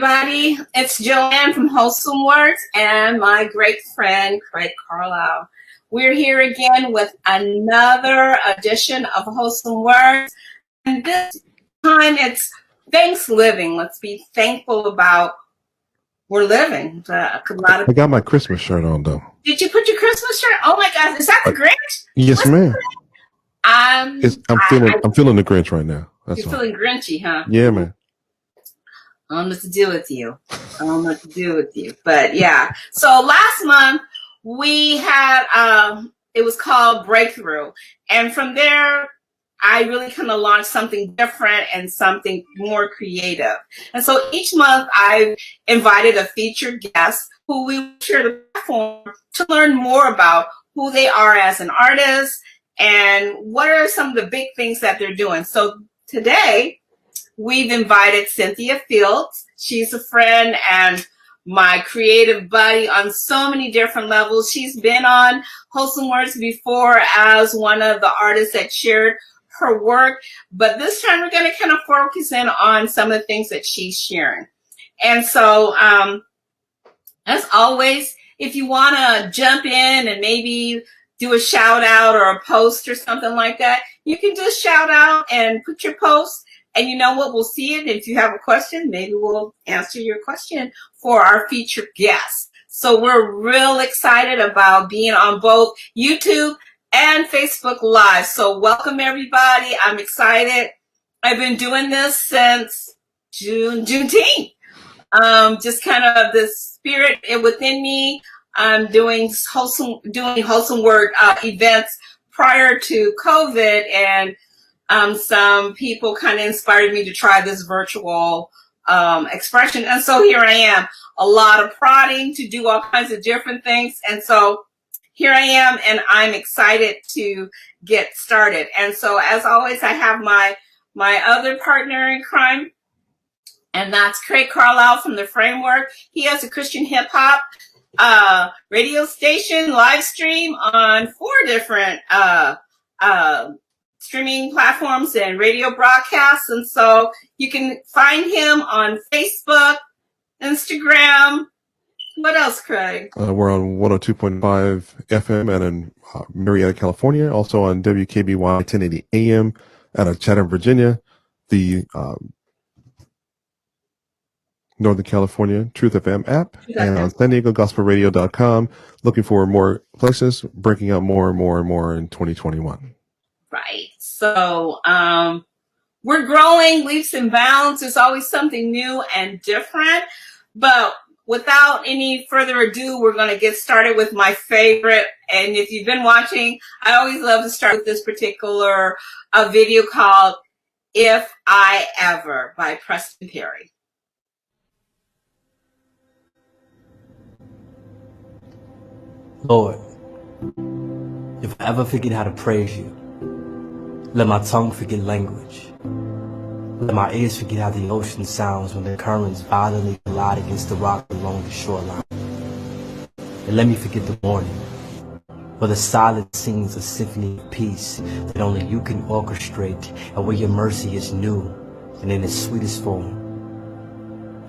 everybody. It's Joanne from Wholesome Words and my great friend, Craig Carlisle. We're here again with another edition of Wholesome Words. And this time it's ThanksLiving. Let's be thankful about we're living. I got my Christmas shirt on, though. Did you put your Christmas shirt? Oh, my gosh. Is that the Grinch? Yes, ma'am. I'm feeling the Grinch right now. That's You're feeling Grinchy, huh? Yeah, man. I don't know what to do with you. But yeah. So last month we had it was called Breakthrough. And from there I really kind of launched something different and something more creative. And so each month I've invited a featured guest who we will share the platform to learn more about who they are as an artist and what are some of the big things that they're doing. So today we've invited Cynthia Fields. She's a friend and my creative buddy on so many different levels. She's been on Wholesome Words before as one of the artists that shared her work, but this time we're going to kind of focus in on some of the things that she's sharing. And so, as always, if you want to jump in and maybe do a shout out or a post or something like that, you can just shout out and put your post. And you know what? We'll see it. If you have a question, maybe we'll answer your question for our featured guest. So we're real excited about being on both YouTube and Facebook Live. So welcome, everybody. I'm excited. I've been doing this since Juneteenth. Just kind of the spirit within me. I'm doing wholesome word events prior to COVID, and some people kind of inspired me to try this virtual expression. And so here I am, a lot of prodding to do all kinds of different things. And so here I am, and I'm excited to get started. And so as always, I have my other partner in crime, and that's Craig Carlisle from The Framework. He has a Christian hip hop radio station live stream on 4 different streaming platforms and radio broadcasts. And so you can find him on Facebook, Instagram. What else, Craig? We're on 102.5 FM and in Marietta, California. Also on WKBY 1080 AM out of Chatham, Virginia. The Northern California Truth FM app. And on San Diego GospelRadio.com. Looking for more places, breaking out more and more and more in 2021. Right. So we're growing leaps and bounds. There's always something new and different. But without any further ado, we're going to get started with my favorite. And if you've been watching, I always love to start with this particular video called If I Ever by Preston Perry. Lord, if I ever forget how to praise you, let my tongue forget language. Let my ears forget how the ocean sounds when the currents violently collide against the rock along the shoreline. And let me forget the morning, where the silence sings a symphony of peace that only you can orchestrate, and where your mercy is new and in its sweetest form.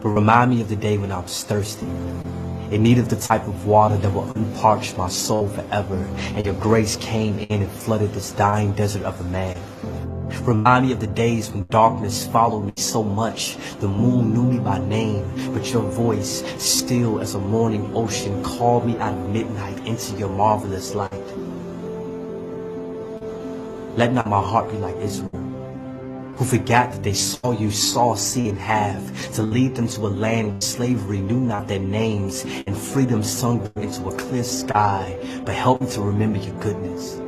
But remind me of the day when I was thirsty, in need of the type of water that will unparch my soul forever, and your grace came in and flooded this dying desert of a man. Remind me of the days when darkness followed me so much, the moon knew me by name, but your voice, still as a morning ocean, called me out of midnight into your marvelous light. Let not my heart be like Israel, who forgot that they saw you see in half, to lead them to a land where slavery knew not their names, and freedom sung them into a clear sky. But help me to remember your goodness,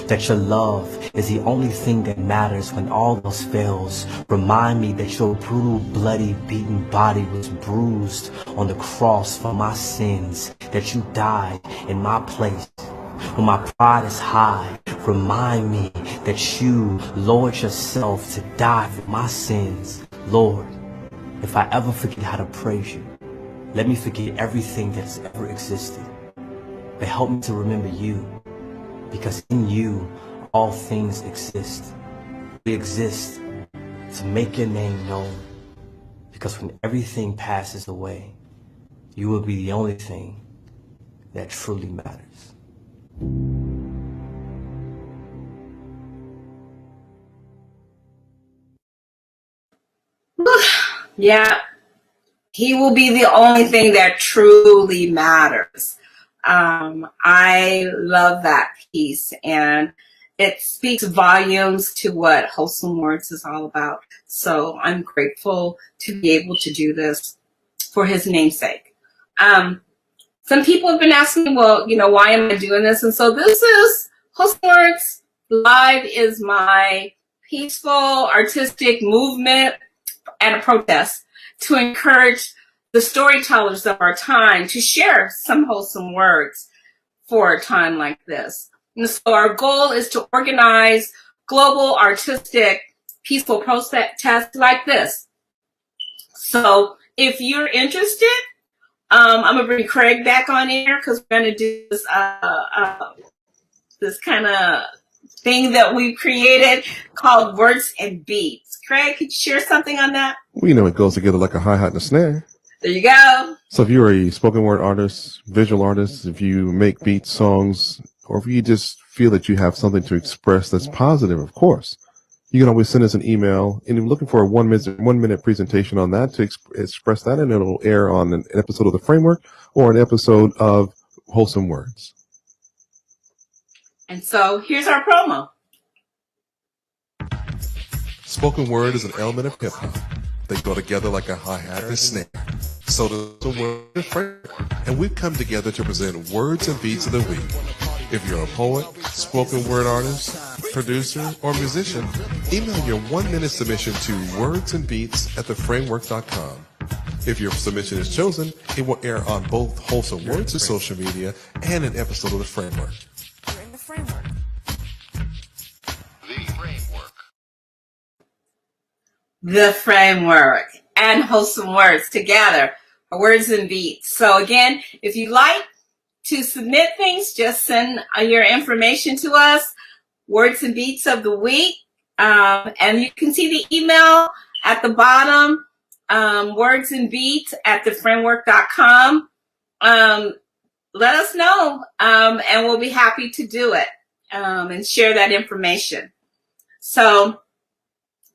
that your love is the only thing that matters when all else fails. Remind me that your brutal, bloody, beaten body was bruised on the cross for my sins, that you died in my place. When my pride is high, remind me that you lowered yourself to die for my sins. Lord, if I ever forget how to praise you, let me forget everything that has ever existed. But help me to remember you, because in you all things exist. We exist to make your name known, Because when everything passes away, you will be the only thing that truly matters. Yeah, he will be the only thing that truly matters. I love that piece, and it speaks volumes to what Wholesome Words is all about. So I'm grateful to be able to do this for his namesake. Some people have been asking me, well, why am I doing this? And so this is Wholesome Words Live is my peaceful artistic movement and a protest to encourage the storytellers of our time to share some wholesome words for a time like this. And so our goal is to organize global artistic peaceful protests like this. So if you're interested, I'm gonna bring Craig back on air because we're gonna do this this kind of thing that we created called Words and Beats. Craig, could you share something on that? Well, it goes together like a hi-hat and a snare. There you go. So if you're a spoken word artist, visual artist, if you make beats, songs, or if you just feel that you have something to express that's positive, of course, you can always send us an email. And if you're looking for a 1 minute presentation on that to express that, and it'll air on an episode of The Framework or an episode of Wholesome Words. And so here's our promo. Spoken word is an element of hip hop. They go together like a hi-hat and snare. So does the word framework. And we've come together to present Words and Beats of the Week. If you're a poet, spoken word artist, producer, or musician, email your 1 minute submission to wordsandbeats@theframework.com. If your submission is chosen, it will air on both Wholesome Words' social media and an episode of The Framework. The Framework. The Framework and Wholesome Words together, Words and Beats. So again, if you'd like to submit things, just send your information to us, Words and Beats of the Week. And you can see the email at the bottom, wordsandbeats@theframework.com. Let us know, and we'll be happy to do it and share that information. So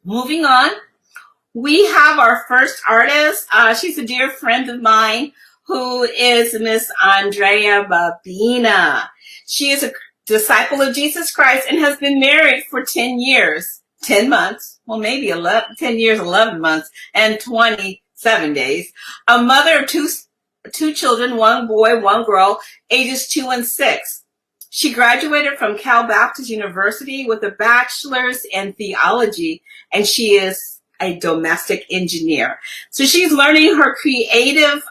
moving on, we have our first artist. She's a dear friend of mine who is Miss Andrea Babina. She is a disciple of Jesus Christ and has been married for 10 years, 10 months, well, maybe 10 years, 11 months, and 27 days. A mother of two children, one boy, one girl, ages 2 and 6. She graduated from Cal Baptist University with a bachelor's in theology, and she is a domestic engineer. So she's learning her creative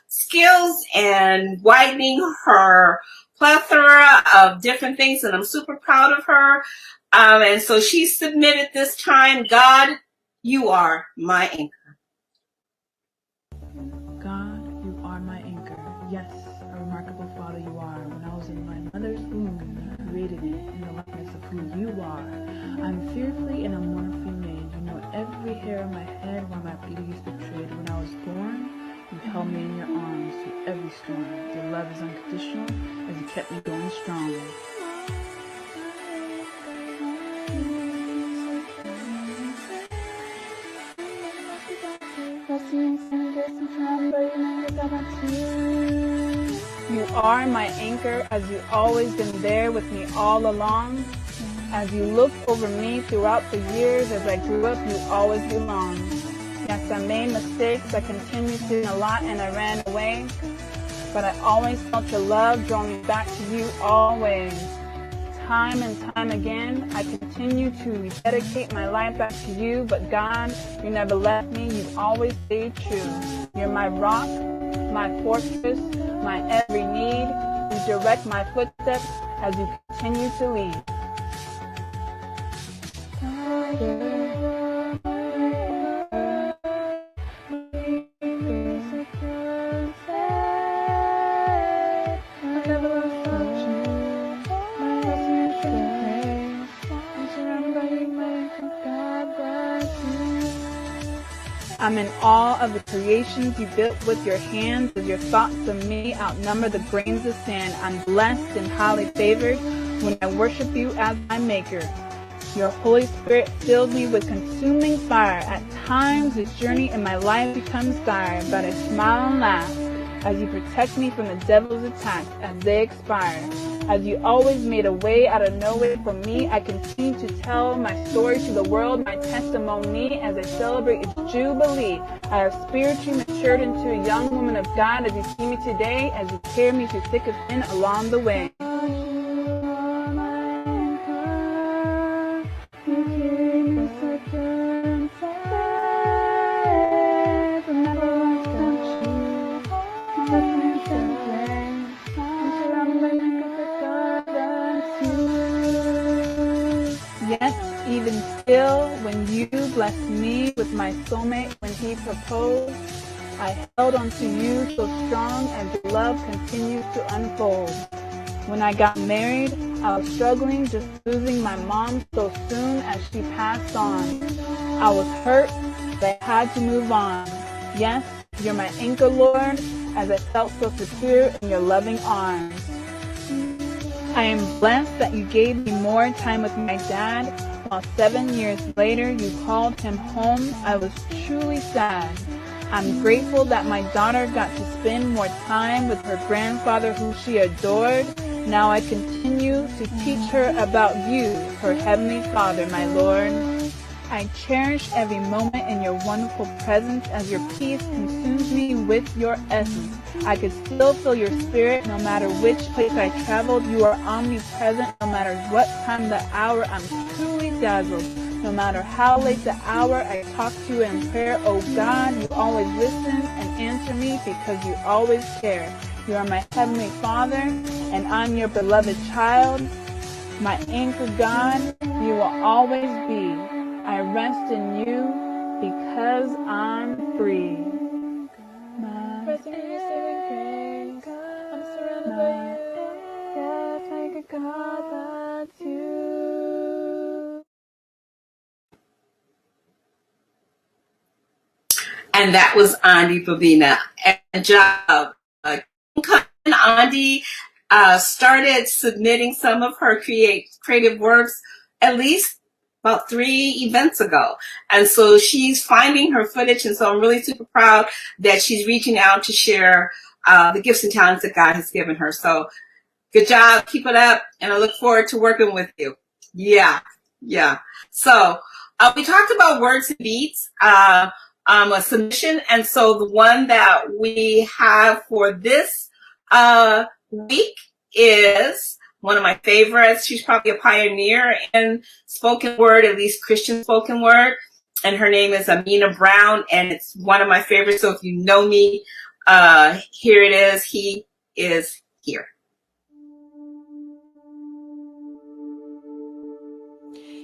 skills and widening her plethora of different things, and I'm super proud of her. And so she submitted this time, God, you are my anchor. God, you are my anchor. Yes, a remarkable Father you are. When I was in my mother's womb, you created it in the likeness of who you are. I'm fearfully and I'm wonderfully made. You know every hair on my head where my beauty is betrayed. When I was born, you held me in your arms through every storm. Your love is unconditional as you kept me going strong. You are my anchor, as you've always been there with me all along. As you looked over me throughout the years as I grew up, you always belonged. Yes, I made mistakes, I continued to do a lot and I ran away. But I always felt your love draw me back to you always. Time and time again, I continue to rededicate my life back to you, but God, you never left me, you've always stayed true. You're my rock, my fortress, my every need. You direct my footsteps as you continue to lead. I'm in awe of the creations you built with your hands, as your thoughts of me outnumber the grains of sand. I'm blessed and highly favored when I worship you as my maker. Your Holy Spirit fills me with consuming fire. At times, this journey in my life becomes dire, but I smile and laugh as you protect me from the devil's attacks as they expire. As you always made a way out of no way for me, I continue to tell my story to the world, my testimony as I celebrate its jubilee. I have spiritually matured into a young woman of God as you see me today, as you carry me through thick and thin along the way. Yes, even still, when you blessed me with my soulmate when he proposed, I held on to you so strong as your love continues to unfold. When I got married, I was struggling, just losing my mom so soon as she passed on. I was hurt, but I had to move on. Yes, you're my anchor, Lord, as I felt so secure in your loving arms. I am blessed that you gave me more time with my dad. While 7 years later you called him home, I was truly sad. I'm grateful that my daughter got to spend more time with her grandfather who she adored. Now I continue to teach her about you, her heavenly Father, my Lord. I cherish every moment in your wonderful presence as your peace consumes me with your essence. I could still feel your spirit no matter which place I traveled. You are omnipresent no matter what time of the hour. I'm truly dazzled. No matter how late the hour I talk to you in prayer, oh God, you always listen and answer me because you always care. You are my heavenly Father, and I'm your beloved child. My anchor God, you will always be. I rest in you because I'm free. Resting in your saving grace, I'm surrounded by you. Yes, thank God that's you. And that was Andi Babina. And job. Andi started submitting some of her creative works at least about 3 events ago. And so she's finding her footage. And so I'm really super proud that she's reaching out to share the gifts and talents that God has given her. So good job. Keep it up. And I look forward to working with you. Yeah. So we talked about words and beats, a submission. And so the one that we have for this week is one of my favorites. She's probably a pioneer in spoken word, at least Christian spoken word. And her name is Amina Brown, and it's one of my favorites. So if you know me, here it is. He is here.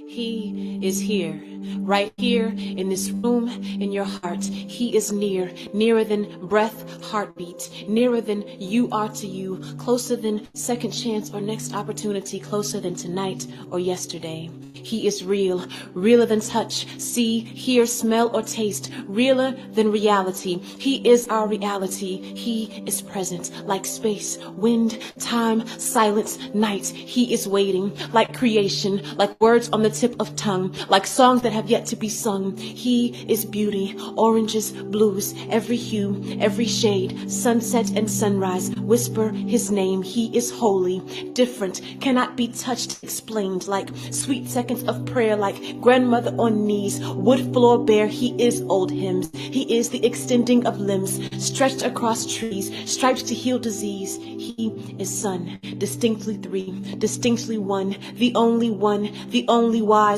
He is here, right here in this room, in your heart. He is near, nearer than breath, heartbeat, nearer than you are to you, closer than second chance or next opportunity, closer than tonight or yesterday. He is real, realer than touch, see, hear, smell, or taste, realer than reality. He is our reality. He is present, like space, wind, time, silence, night. He is waiting, like creation, like words on the tip of tongue, like songs that have yet to be sung. He is beauty, oranges, blues, every hue, every shade, sunset and sunrise. Whisper his name. He is holy, different, cannot be touched, explained, like sweet seconds of prayer, like grandmother on knees, wood floor bare. He is old hymns. He is the extending of limbs, stretched across trees, stripes to heal disease. He is son, distinctly three, distinctly one, the only wise,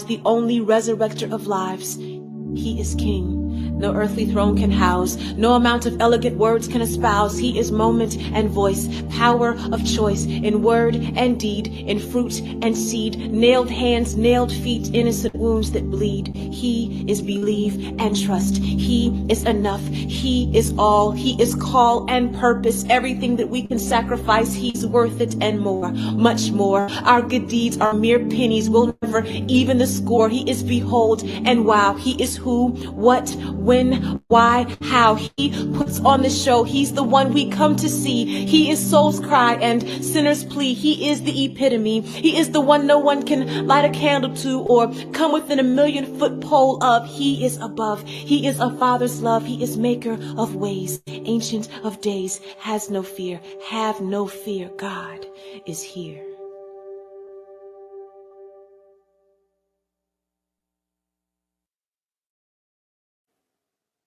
the only resurrector of lives. He is king. No earthly throne can house, no amount of elegant words can espouse. He is moment and voice, power of choice, in word and deed, in fruit and seed, nailed hands, nailed feet, innocent wounds that bleed. He is believe and trust. He is enough. He is all. He is call and purpose. Everything that we can sacrifice, he's worth it and more, much more. Our good deeds are mere pennies, will never even the score. He is behold and wow. He is who, what, when, why, how. He puts on the show. He's the one we come to see. He is soul's cry and sinner's plea. He is the epitome. He is the one no one can light a candle to or come within a 1,000,000-foot pole of. He is above. He is a father's love. He is maker of ways, ancient of days, has no fear, have no fear. God is here.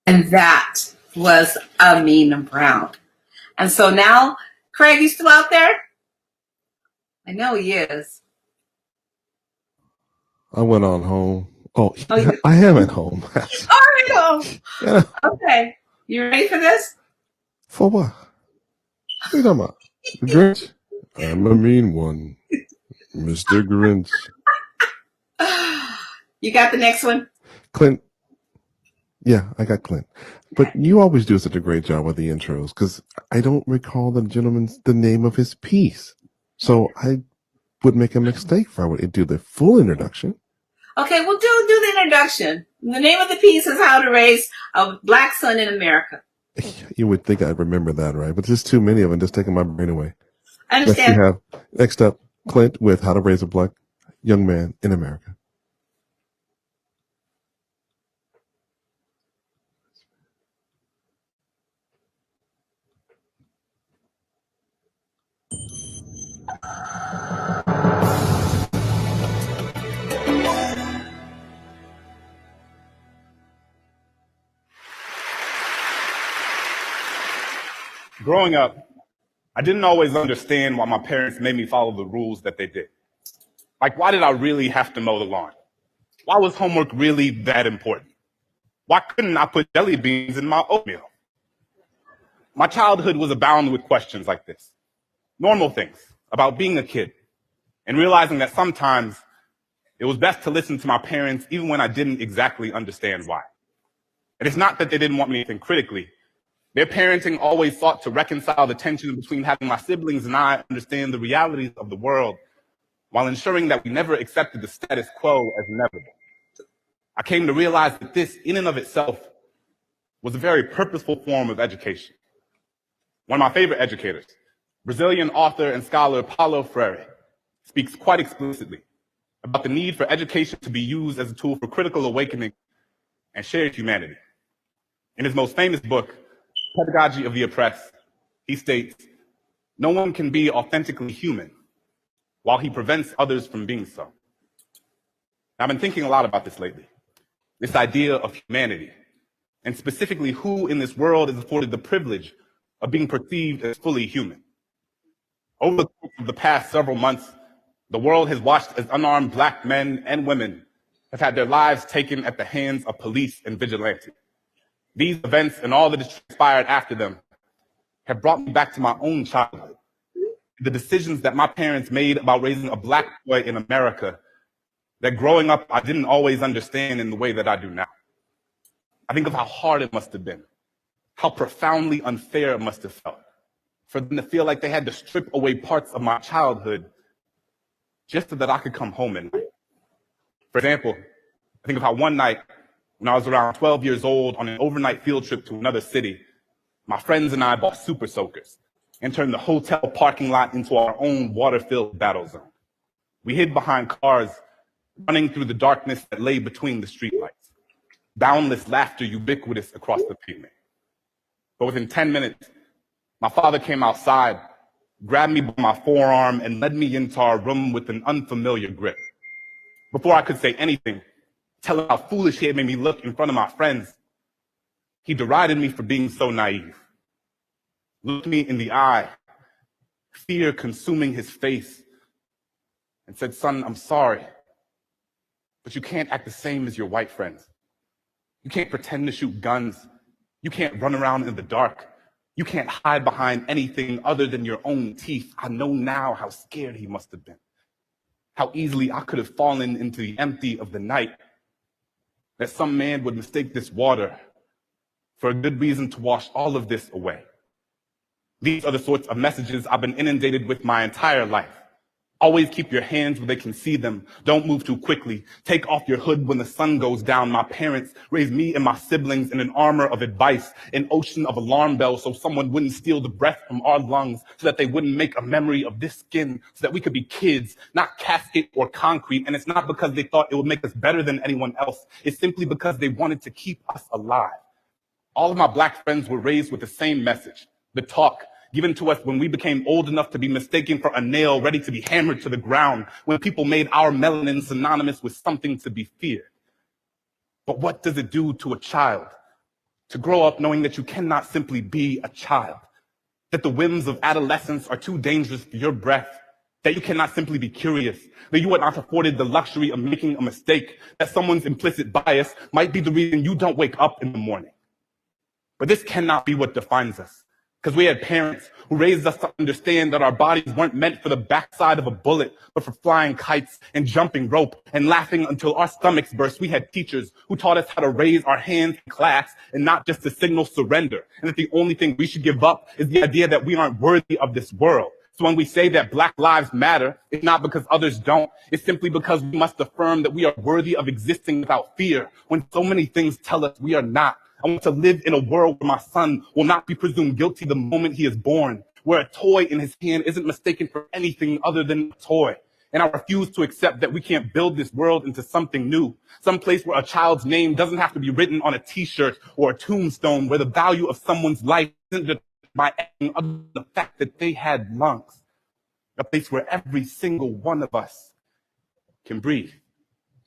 And that was Amina Brown. And so now, Craig, you still out there? I know he is. I went on home. Oh, yeah. I am at home. All right. Yeah. Okay. You ready for this? For what? What are you talking about? The Grinch? I'm a mean one. Mr. Grinch. You got the next one? Clint. Yeah, I got Clint. But you always do such a great job with the intros because I don't recall the name of his piece. So I would make a mistake if I would do the full introduction. Okay, we'll do the introduction. The name of the piece is How to Raise a Black Son in America. You would think I'd remember that, right? But there's too many of them, just taking my brain away. I understand. Next up, Clint with How to Raise a Black Young Man in America. Growing up, I didn't always understand why my parents made me follow the rules that they did. Like, why did I really have to mow the lawn? Why was homework really that important? Why couldn't I put jelly beans in my oatmeal? My childhood was abound with questions like this. Normal things about being a kid and realizing that sometimes it was best to listen to my parents even when I didn't exactly understand why. And it's not that they didn't want me to think critically. Their parenting always sought to reconcile the tension between having my siblings and I understand the realities of the world while ensuring that we never accepted the status quo as inevitable. I came to realize that this, in and of itself, was a very purposeful form of education. One of my favorite educators, Brazilian author and scholar Paulo Freire, speaks quite explicitly about the need for education to be used as a tool for critical awakening and shared humanity. In his most famous book, Pedagogy of the Oppressed, he states, "No one can be authentically human while he prevents others from being so." I've been thinking a lot about this lately, this idea of humanity, and specifically who in this world is afforded the privilege of being perceived as fully human. Over the course of the past several months, the world has watched as unarmed Black men and women have had their lives taken at the hands of police and vigilantes. These events and all that has transpired after them have brought me back to my own childhood, the decisions that my parents made about raising a Black boy in America that growing up I didn't always understand in the way that I do now. I think of how hard it must have been, how profoundly unfair it must have felt for them to feel like they had to strip away parts of my childhood just so that I could come home at night. For example, I think of how one night when I was around 12 years old on an overnight field trip to another city, my friends and I bought super soakers and turned the hotel parking lot into our own water-filled battle zone. We hid behind cars, running through the darkness that lay between the streetlights, boundless laughter ubiquitous across the pavement. But within 10 minutes, my father came outside, grabbed me by my forearm, and led me into our room with an unfamiliar grip. Before I could say anything, telling how foolish he had made me look in front of my friends, he derided me for being so naive, looked me in the eye, fear consuming his face, and said, "Son, I'm sorry, but you can't act the same as your white friends. You can't pretend to shoot guns. You can't run around in the dark. You can't hide behind anything other than your own teeth." I know now how scared he must have been, how easily I could have fallen into the empty of the night, that some man would mistake this water for a good reason to wash all of this away. These are the sorts of messages I've been inundated with my entire life, Always keep your hands where they can see them. Don't move too quickly. Take off your hood when the sun goes down. My parents raised me and my siblings in an armor of advice, an ocean of alarm bells so someone wouldn't steal the breath from our lungs, so that they wouldn't make a memory of this skin, so that we could be kids, not casket or concrete. And it's not because they thought it would make us better than anyone else. It's simply because they wanted to keep us alive. All of my Black friends were raised with the same message, the talk given to us when we became old enough to be mistaken for a nail ready to be hammered to the ground, when people made our melanin synonymous with something to be feared. But what does it do to a child to grow up knowing that you cannot simply be a child, that the whims of adolescence are too dangerous for your breath, that you cannot simply be curious, that you are not afforded the luxury of making a mistake, that someone's implicit bias might be the reason you don't wake up in the morning. But this cannot be what defines us, because we had parents who raised us to understand that our bodies weren't meant for the backside of a bullet, but for flying kites and jumping rope and laughing until our stomachs burst. We had teachers who taught us how to raise our hands in class and not just to signal surrender, and that the only thing we should give up is the idea that we aren't worthy of this world. So when we say that Black lives matter, it's not because others don't. It's simply because we must affirm that we are worthy of existing without fear, when so many things tell us we are not. I want to live in a world where my son will not be presumed guilty the moment he is born, where a toy in his hand isn't mistaken for anything other than a toy. And I refuse to accept that we can't build this world into something new, some place where a child's name doesn't have to be written on a t-shirt or a tombstone, where the value of someone's life isn't determined by the fact that they had lungs, a place where every single one of us can breathe.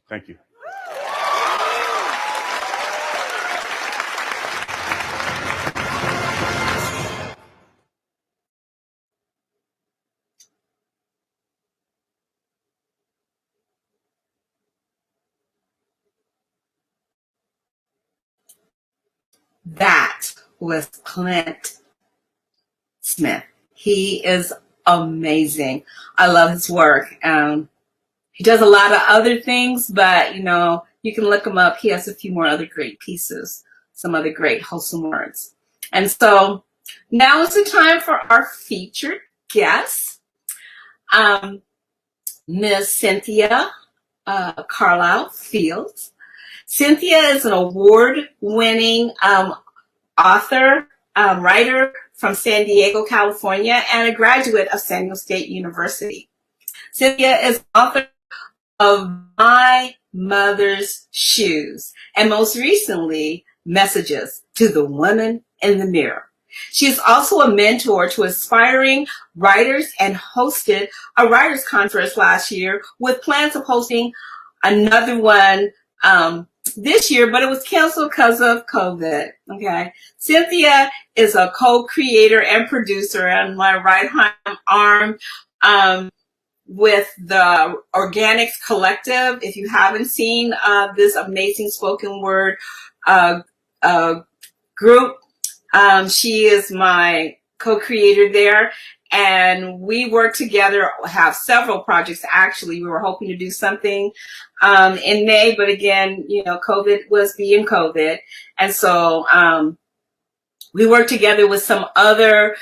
Thank you. That was Clint Smith. He is amazing. I love his work. He does a lot of other things, but you can look him up. He has a few more other great pieces, some other great wholesome words. And so now is the time for our featured guest, Ms. Cynthia Carlisle Fields. Cynthia is an award-winning author, writer from San Diego, California, and a graduate of San Diego State University. Cynthia is author of My Mother's Shoes, and most recently, Messages to the Woman in the Mirror. She is also a mentor to aspiring writers and hosted a writers conference last year with plans of hosting another one this year, but it was canceled because of COVID. Okay. Cynthia is a co-creator and producer on my right arm with the Organics Collective. If you haven't seen this amazing spoken word group, she is my co-creator there. And we work together, have several projects. Actually, we were hoping to do something in May, but again, COVID was being COVID. And so we work together with some other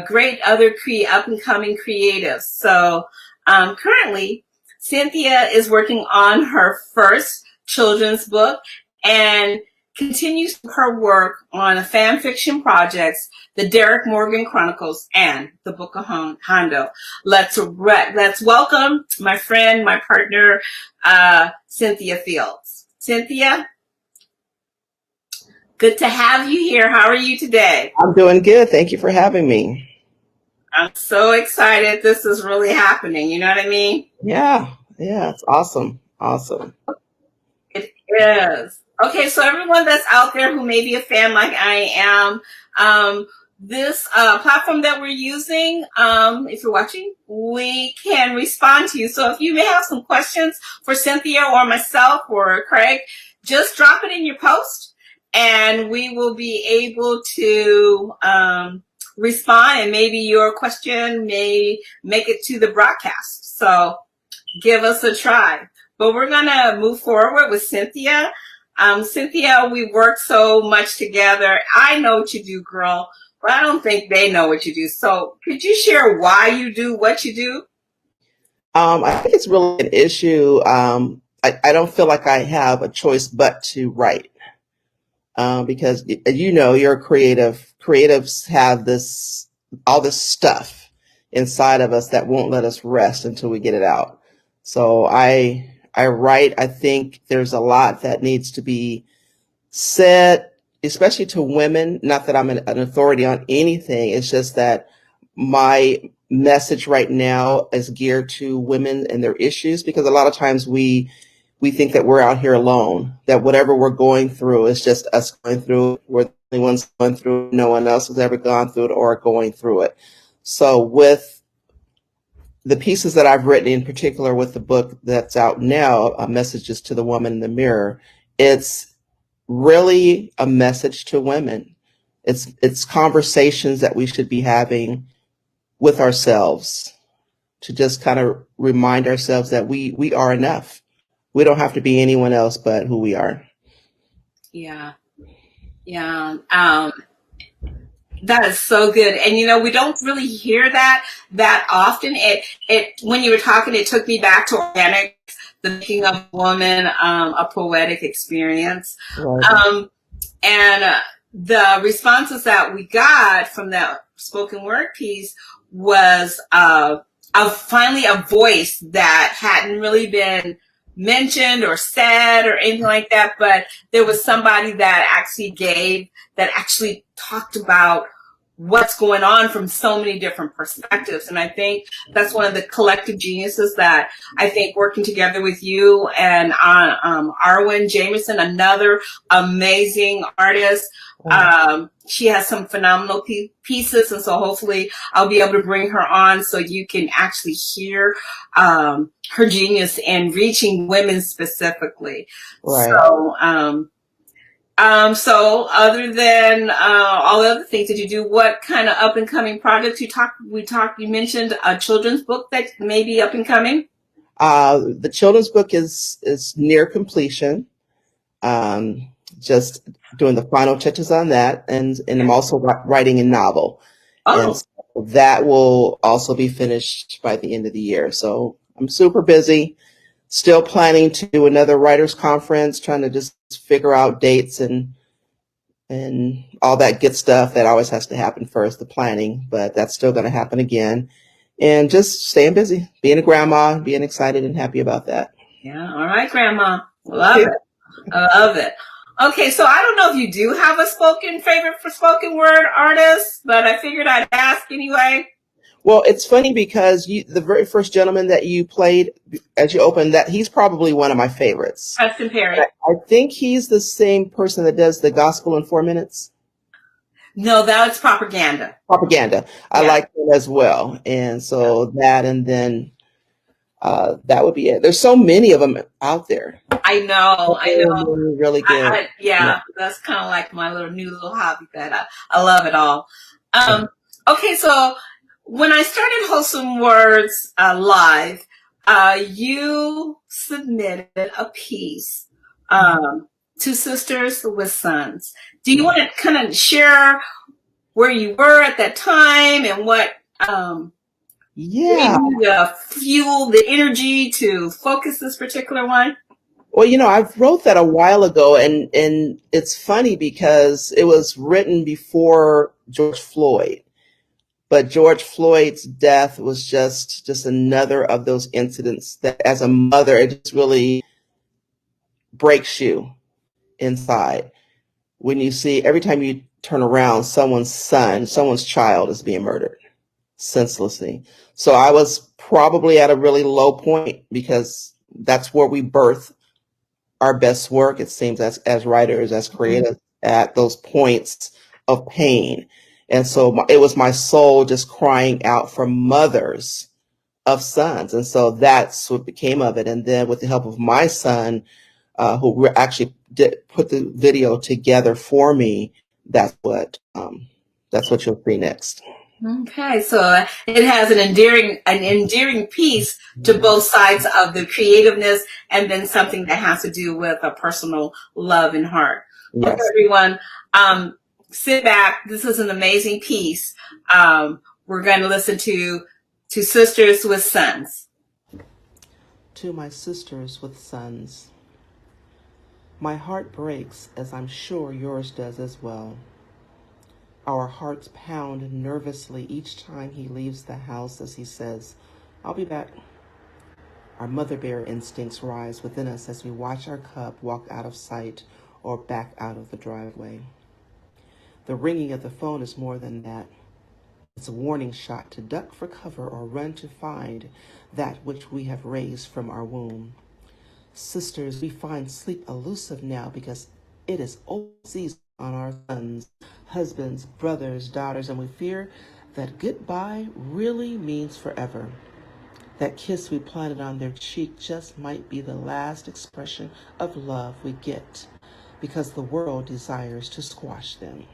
great other up and coming creatives. So currently, Cynthia is working on her first children's book and continues her work on fan fiction projects, the Derek Morgan Chronicles, and the Book of Hondo. Let's welcome my friend, my partner, Cynthia Fields. Cynthia, good to have you here. How are you today? I'm doing good. Thank you for having me. I'm so excited. This is really happening. You know what I mean? Yeah, it's awesome. Awesome. It is. Okay, so everyone that's out there who may be a fan like I am, this platform that we're using, if you're watching, we can respond to you. So if you may have some questions for Cynthia or myself or Craig, just drop it in your post and we will be able to respond, and maybe your question may make it to the broadcast. So give us a try. But we're going to move forward with Cynthia. Cynthia, we work so much together. I know what you do, girl, but I don't think they know what you do. So could you share why you do what you do? I think it's really an issue. I don't feel like I have a choice but to write, because you know, you're a creative. Creatives have all this stuff inside of us that won't let us rest until we get it out. So I write. I think there's a lot that needs to be said, especially to women. Not that I'm an authority on anything. It's just that my message right now is geared to women and their issues, because a lot of times we think that we're out here alone, that whatever we're going through is just us going through it. We're the only ones going through it. No one else has ever gone through it or going through it. So with the pieces that I've written, in particular with the book that's out now, Messages to the Woman in the Mirror, it's really a message to women. It's conversations that we should be having with ourselves, to just kind of remind ourselves that we are enough. We don't have to be anyone else but who we are. Yeah. Yeah. That is so good. And you know, we don't really hear that often. It when you were talking, it took me back to organic, the making of a woman, a poetic experience. Right. And the responses that we got from that spoken word piece was finally a voice that hadn't really been mentioned or said or anything like that, but there was somebody that actually talked about what's going on from so many different perspectives. And I think that's one of the collective geniuses that I think, working together with you and Arwen Jameson, another amazing artist. She has some phenomenal pieces, and so hopefully I'll be able to bring her on so you can actually hear her genius in reaching women specifically. Right. So other than all the other things that you do, what kind of up and coming projects you mentioned a children's book that may be up and coming? The children's book is near completion. Just doing the final touches on that, and I'm also writing a novel. And so that will also be finished by the end of the year. So I'm super busy. Still planning to do another writers conference, trying to just figure out dates and all that good stuff that always has to happen first, the planning, but that's still going to happen again. And just staying busy, being a grandma, being excited and happy about that. Yeah. All right, Grandma. Love it. I love it. Okay, so I don't know if you do have a favorite for spoken word artists, but I figured I'd ask anyway. Well, it's funny because the very first gentleman that you played as you opened, that he's probably one of my favorites. Preston Perry. I think he's the same person that does the Gospel in 4 Minutes. No, that's Propaganda. Propaganda. I like him as well. And so that, and then that would be it. There's so many of them out there. I know. Really good. That's kind of like my new little hobby that I love it all. Okay, so when I started Wholesome Words Live, you submitted a piece to Sisters with Sons. Do you want to kind of share where you were at that time and what gave you the fuel, the energy to focus this particular one? Well, you know, I wrote that a while ago, and it's funny because it was written before George Floyd. But George Floyd's death was just another of those incidents that, as a mother, it just really breaks you inside when you see, every time you turn around, someone's child is being murdered senselessly. So I was probably at a really low point, because that's where we birth our best work, it seems, as writers, as creatives, at those points of pain. And so it was my soul just crying out for mothers of sons. And so that's what became of it. And then with the help of my son, who actually did put the video together for me, that's what you'll see next. Okay, so it has an endearing piece to both sides of the creativeness, and then something that has to do with a personal love and heart. Yes. Okay, everyone, sit back. This is an amazing piece. We're going to listen to Sisters with Sons. To my sisters with sons, my heart breaks, as I'm sure yours does as well. Our hearts pound nervously each time he leaves the house as he says, "I'll be back." Our mother bear instincts rise within us as we watch our cub walk out of sight or back out of the driveway. The ringing of the phone is more than that. It's a warning shot to duck for cover or run to find that which we have raised from our womb. Sisters, we find sleep elusive now because it is old season on our sons, husbands, brothers, daughters, and we fear that goodbye really means forever. That kiss we planted on their cheek just might be the last expression of love we get because the world desires to squash them.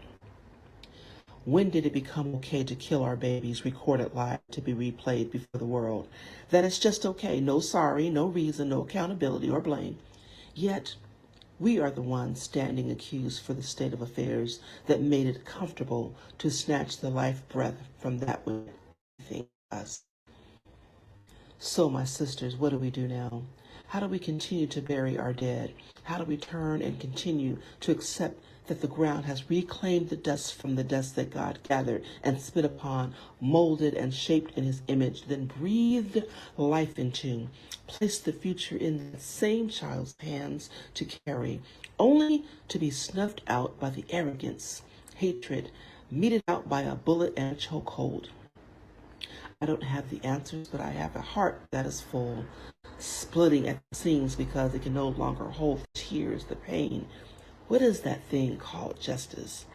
When did it become okay to kill our babies, recorded live to be replayed before the world? That it's just okay, no sorry, no reason, no accountability or blame. Yet, we are the ones standing accused for the state of affairs that made it comfortable to snatch the life breath from that which think us. So, my sisters, what do we do now? How do we continue to bury our dead? How do we turn and continue to accept that the ground has reclaimed the dust from the dust that God gathered and spit upon, molded and shaped in his image, then breathed life into, placed the future in the same child's hands to carry, only to be snuffed out by the arrogance, hatred, meted out by a bullet and a chokehold? I don't have the answers, but I have a heart that is full, splitting at the seams because it can no longer hold the tears, the pain. What is that thing called justice?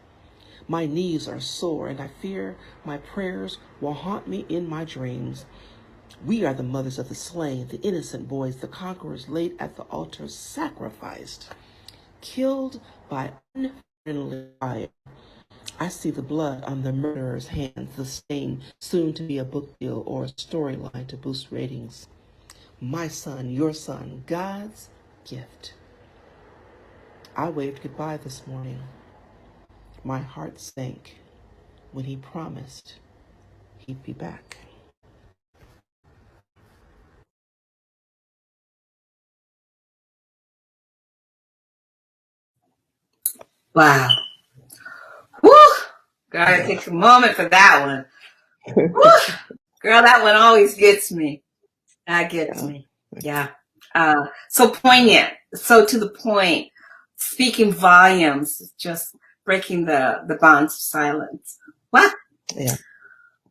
My knees are sore, and I fear my prayers will haunt me in my dreams. We are the mothers of the slain, the innocent boys, the conquerors laid at the altar, sacrificed, killed by unfriendly fire. I see the blood on the murderer's hands, the stain soon to be a book deal or a storyline to boost ratings. My son, your son, God's gift. I waved goodbye this morning. My heart sank when he promised he'd be back. Wow. Woo! Gotta take a moment for that one. Woo! Girl, that one always gets me. That gets me. Yeah. So poignant, so to the point, speaking volumes, just breaking the bonds of silence. Wow. Yeah.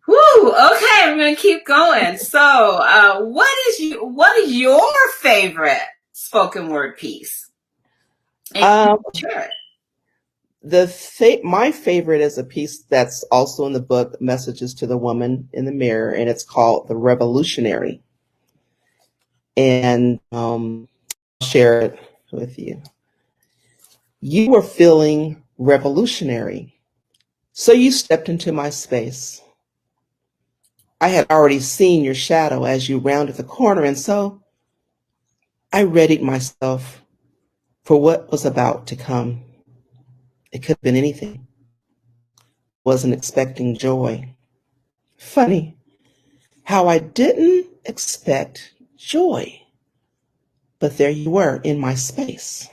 Woo. Okay, we're gonna keep going. So, what is your favorite spoken word piece? And share it. My favorite is a piece that's also in the book, Messages to the Woman in the Mirror, and it's called The Revolutionary. And I'll share it with you. You were feeling revolutionary, so you stepped into my space. I had already seen your shadow as you rounded the corner, and so I readied myself for what was about to come. It could have been anything. Wasn't expecting joy. Funny how I didn't expect joy, but there you were in my space.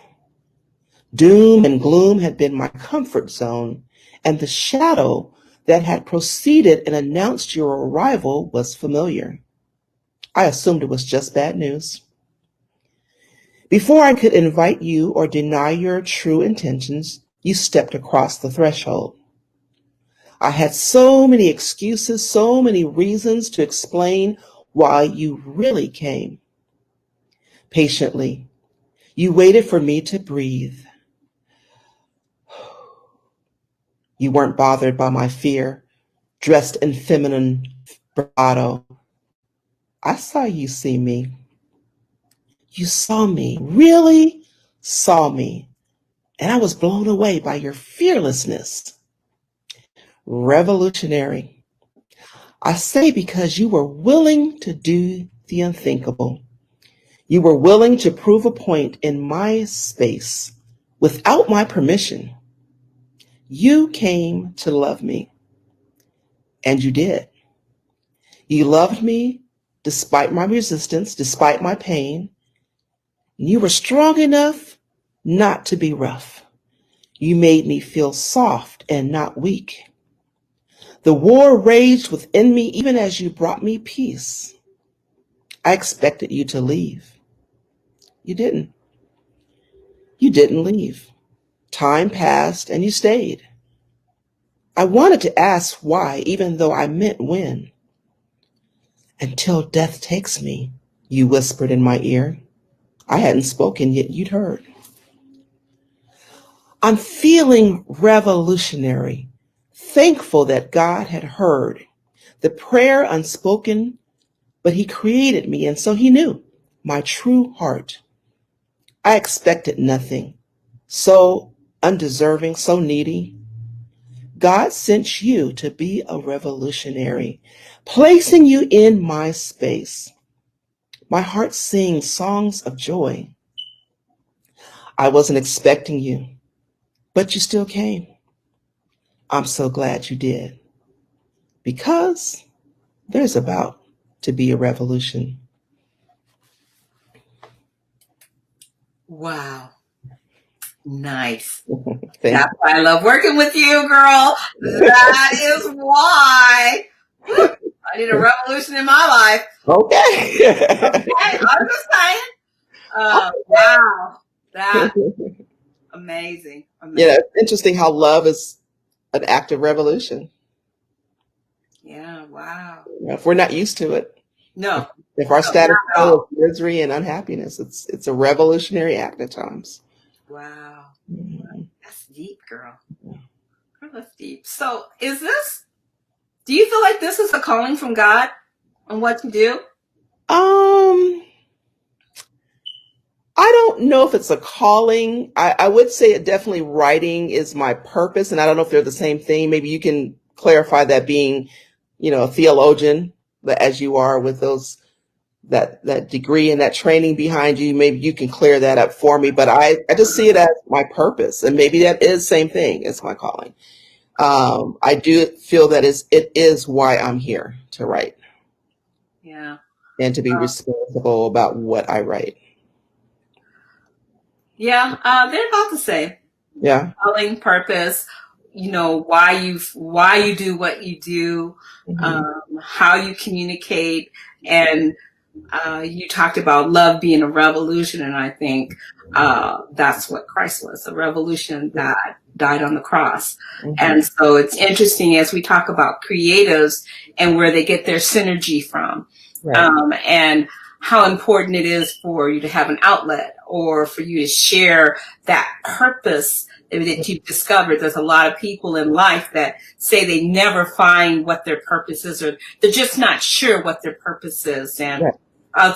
Doom and gloom had been my comfort zone, and the shadow that had proceeded and announced your arrival was familiar. I assumed it was just bad news. Before I could invite you or deny your true intentions, you stepped across the threshold. I had so many excuses, so many reasons to explain why you really came. Patiently, you waited for me to breathe. You weren't bothered by my fear, dressed in feminine bravado. I saw you see me. You saw me, really saw me, and I was blown away by your fearlessness. Revolutionary. I say because you were willing to do the unthinkable. You were willing to prove a point in my space without my permission. You came to love me, and you did. You loved me despite my resistance, despite my pain. You were strong enough not to be rough. You made me feel soft and not weak. The war raged within me even as you brought me peace. I expected you to leave. You didn't. You didn't leave. Time passed and you stayed. I wanted to ask why, even though I meant when. Until death takes me, you whispered in my ear. I hadn't spoken, yet you'd heard. I'm feeling revolutionary, thankful that God had heard the prayer unspoken, but he created me, and so he knew my true heart. I expected nothing, so undeserving, so needy. God sent you to be a revolutionary, placing you in my space. My heart sings songs of joy. I wasn't expecting you, but you still came. I'm so glad you did, because there's about to be a revolution. Wow. Nice. Thank That's why I love working with you, girl. That is why. I need a revolution in my life. Okay. Okay, I'm just saying. Wow. That's amazing. Yeah, it's interesting how love is an act of revolution. Yeah, wow. If we're not used to it. No. If our status quo is misery and unhappiness, it's a revolutionary act at times. Wow. That's deep, girl. Girl, that's deep. So do you feel like this is a calling from God on what to do? I don't know if it's a calling. I would say it definitely writing is my purpose, and I don't know if they're the same thing. Maybe you can clarify that, being, a theologian, as you are, with that degree and that training behind you. Maybe you can clear that up for me. But I just see it as my purpose, and maybe that is the same thing as my calling. I do feel that it is why I'm here to write. Yeah. And to be responsible about what I write. Yeah, they're about the same. Yeah. Calling, purpose, why you do what you do, how you communicate, and you talked about love being a revolution, and I think that's what Christ was, a revolution that died on the cross. And so it's interesting as we talk about creatives and where they get their synergy from, and how important it is for you to have an outlet or for you to share that purpose that you've discovered. There's a lot of people in life that say they never find what their purpose is, or they're just not sure what their purpose is. And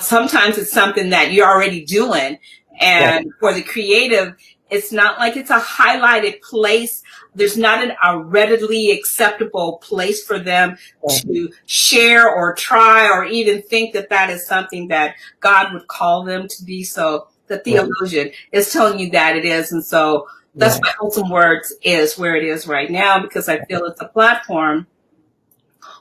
sometimes it's something that you're already doing. And for the creative, it's not like it's a highlighted place. There's not a readily acceptable place for them to share or try or even think that is something that God would call them to be. So the theologian is telling you that it is. And so that's why Wholesome WordZ is where it is right now, because I feel it's a platform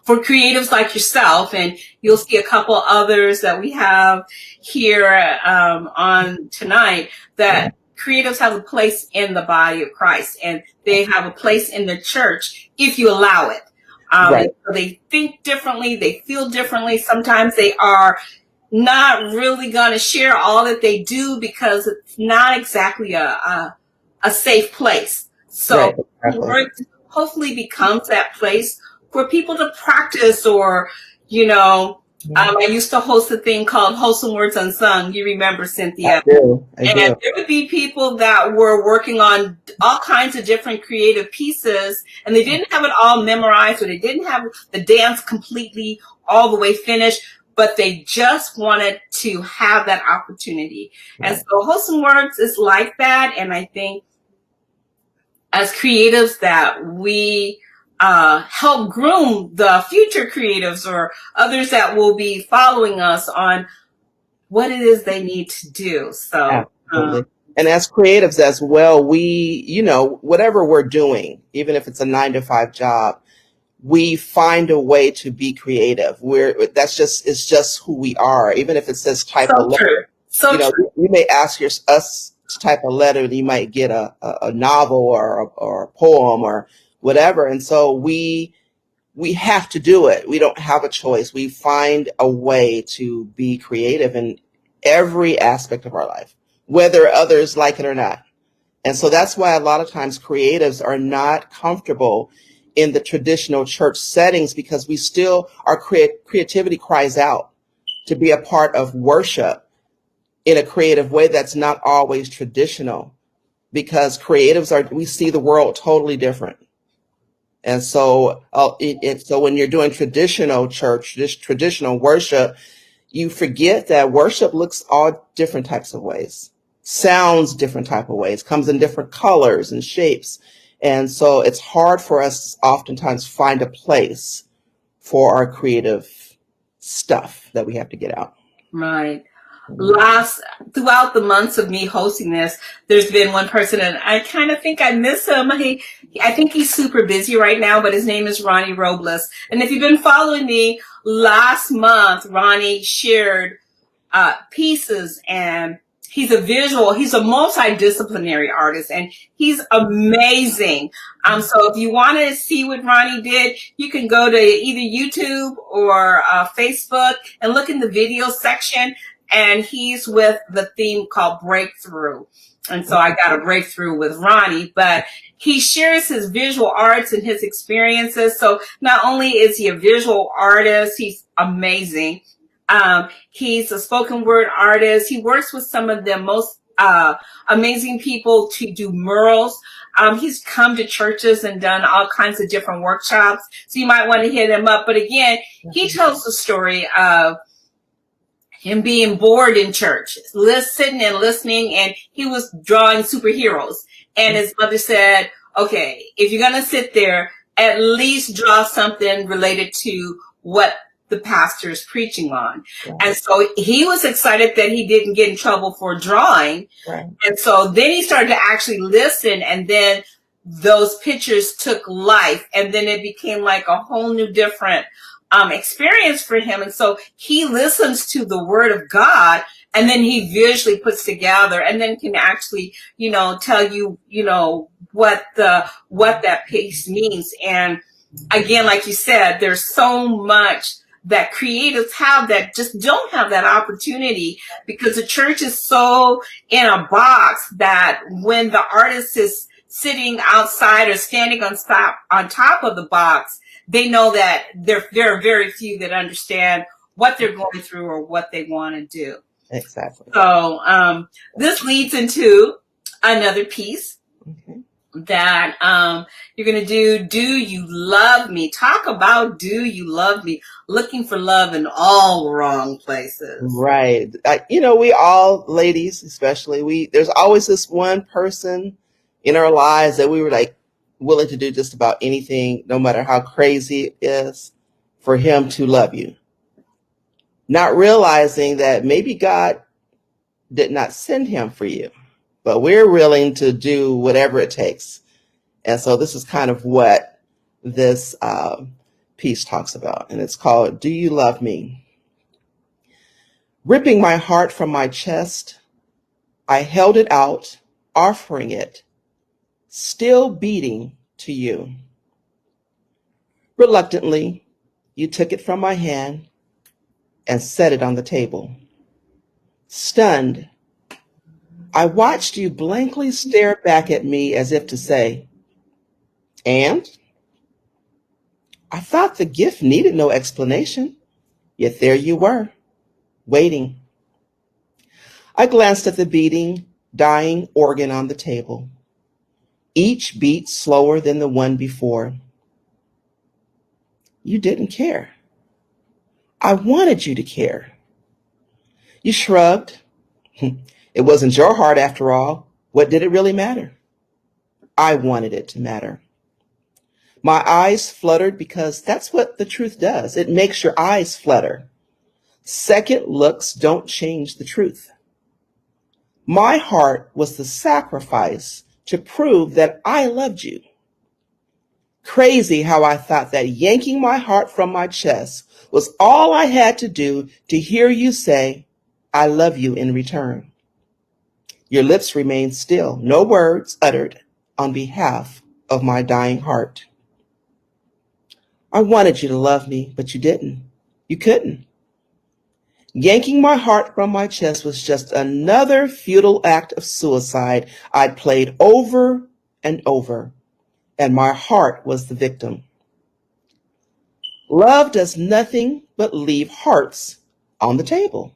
for creatives like yourself. And you'll see a couple others that we have here on tonight, that creatives have a place in the body of Christ, and they have a place in the church if you allow it. So they think differently, they feel differently. Sometimes they are not really going to share all that they do because it's not exactly a safe place. So WordZ hopefully becomes that place for people to practice, or, I used to host a thing called Wholesome WordZ Unsung. You remember, Cynthia? I do. And there would be people that were working on all kinds of different creative pieces, and they didn't have it all memorized, or they didn't have the dance completely all the way finished, but they just wanted to have that opportunity. And so Wholesome WordZ is like that. And I think as creatives that we help groom the future creatives or others that will be following us on what it is they need to do. So, and as creatives as well, we, whatever we're doing, even if it's a 9-to-5 job, we find a way to be creative. It's just who we are. Even if it says type a So letter, true. So true. you may ask us to type a letter, and you might get a novel or a poem or whatever. And so we have to do it. We don't have a choice. We find a way to be creative in every aspect of our life, whether others like it or not. And so that's why a lot of times creatives are not comfortable in the traditional church settings, because we still, our creativity cries out to be a part of worship in a creative way that's not always traditional, because we see the world totally different. And so, so when you're doing traditional church, this traditional worship, you forget that worship looks all different types of ways, sounds different type of ways, comes in different colors and shapes. And so it's hard for us oftentimes find a place for our creative stuff that we have to get out. Right. Throughout the months of me hosting this, there's been one person, and I kind of think I miss him. I think he's super busy right now, but his name is Ronnie Robles. And if you've been following me, last month, Ronnie shared pieces, and he's a multidisciplinary artist, and he's amazing. So if you want to see what Ronnie did, you can go to either YouTube or Facebook and look in the video section. And he's with the theme called Breakthrough. And so I got a breakthrough with Ronnie, but he shares his visual arts and his experiences. So not only is he a visual artist, he's amazing. He's a spoken word artist. He works with some of the most amazing people to do murals. He's come to churches and done all kinds of different workshops. So you might want to hit him up. But again, he tells the story of him being bored in church, sitting and listening, and he was drawing superheroes. And his mother said, okay, if you're going to sit there, at least draw something related to what the pastor is preaching on. Right. And so he was excited that he didn't get in trouble for drawing. Right. And so then he started to actually listen, and then those pictures took life, and then it became like a whole new different experience for him. And so he listens to the word of God, and then he visually puts together, and then can actually, tell you, what that piece means. And again, like you said, there's so much that creatives have that just don't have that opportunity, because the church is so in a box that when the artist is sitting outside or standing on top of the box, they know that there are very few that understand what they're going through or what they want to do. Exactly. So this leads into another piece that you're going to do you love me? Talk about do you love me? Looking for love in all wrong places. Right. We all, ladies especially, there's always this one person in our lives that we were like willing to do just about anything, no matter how crazy it is, for him to love you. Not realizing that maybe God did not send him for you, but we're willing to do whatever it takes. And so this is kind of what this piece talks about, and it's called Do You Love Me? Ripping my heart from my chest, I held it out, offering it, still beating to you. Reluctantly, you took it from my hand and set it on the table. Stunned, I watched you blankly stare back at me as if to say, and? I thought the gift needed no explanation, yet there you were, waiting. I glanced at the beating, dying organ on the table. Each beat slower than the one before. You didn't care. I wanted you to care. You shrugged. It wasn't your heart after all. What did it really matter? I wanted it to matter. My eyes fluttered because that's what the truth does. It makes your eyes flutter. Second looks don't change the truth. My heart was the sacrifice to prove that I loved you. Crazy how I thought that yanking my heart from my chest was all I had to do to hear you say, I love you in return. Your lips remained still, no words uttered on behalf of my dying heart. I wanted you to love me, but you didn't. You couldn't. Yanking my heart from my chest was just another futile act of suicide I'd played over and over, and my heart was the victim. Love does nothing but leave hearts on the table,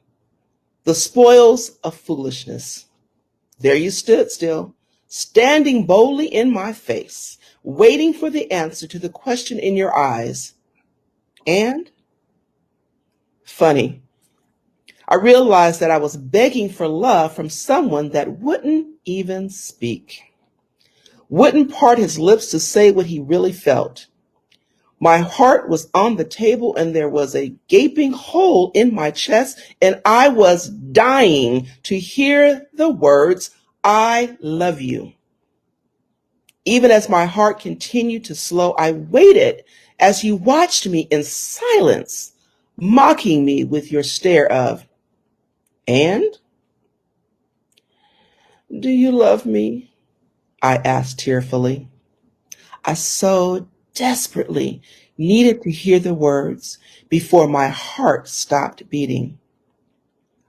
the spoils of foolishness. There you stood still, standing boldly in my face, waiting for the answer to the question in your eyes. And, funny, I realized that I was begging for love from someone that wouldn't even speak, wouldn't part his lips to say what he really felt. My heart was on the table and there was a gaping hole in my chest, and I was dying to hear the words, I love you. Even as my heart continued to slow, I waited as you watched me in silence, mocking me with your stare of, and? Do you love me? I asked tearfully. I so desperately needed to hear the words before my heart stopped beating.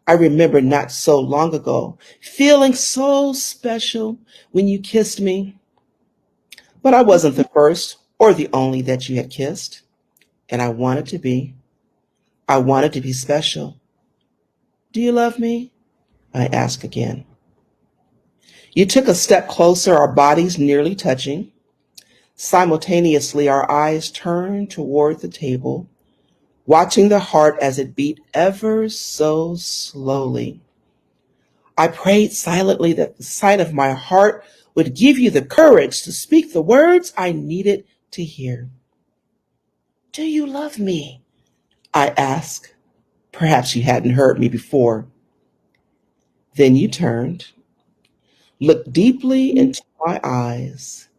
I remember not so long ago feeling so special when you kissed me, but I wasn't the first or the only that you had kissed, and I wanted to be. I wanted to be special. Do you love me? I asked again. You took a step closer, our bodies nearly touching. Simultaneously, our eyes turned toward the table, watching the heart as it beat ever so slowly. I prayed silently that the sight of my heart would give you the courage to speak the words I needed to hear. Do you love me? I asked. Perhaps you hadn't heard me before. Then you turned, looked deeply into my eyes,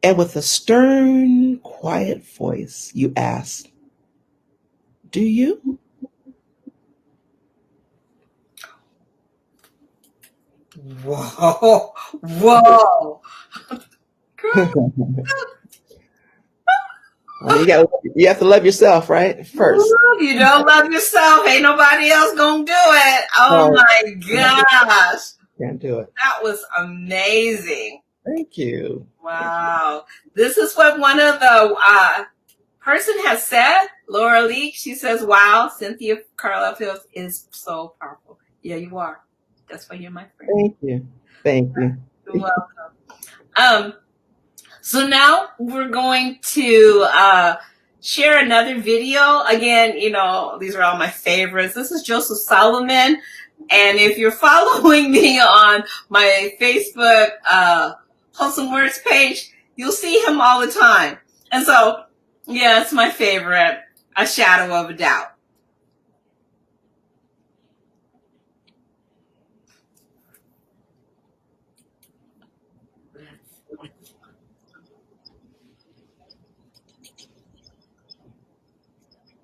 and with a stern, quiet voice, you asked, do you? Whoa, whoa. Girl, Well, you have to love yourself, right? First. you don't love yourself. Ain't nobody else gonna do it. Oh No, my gosh. can't do it. That was amazing. Thank you. Wow. This is what one of the person has said, Laura Lee. She says, wow, Cynthia Carlisle Phillips is so powerful. Yeah, you are. That's why you're my friend. Thank you. Thank you. You're welcome. So now we're going to share another video. Again, you know, these are all my favorites. This is Joseph Solomon. And if you're following me on my Facebook Wholesome Words page, you'll see him all the time. And so, yeah, it's my favorite, A Shadow of a Doubt.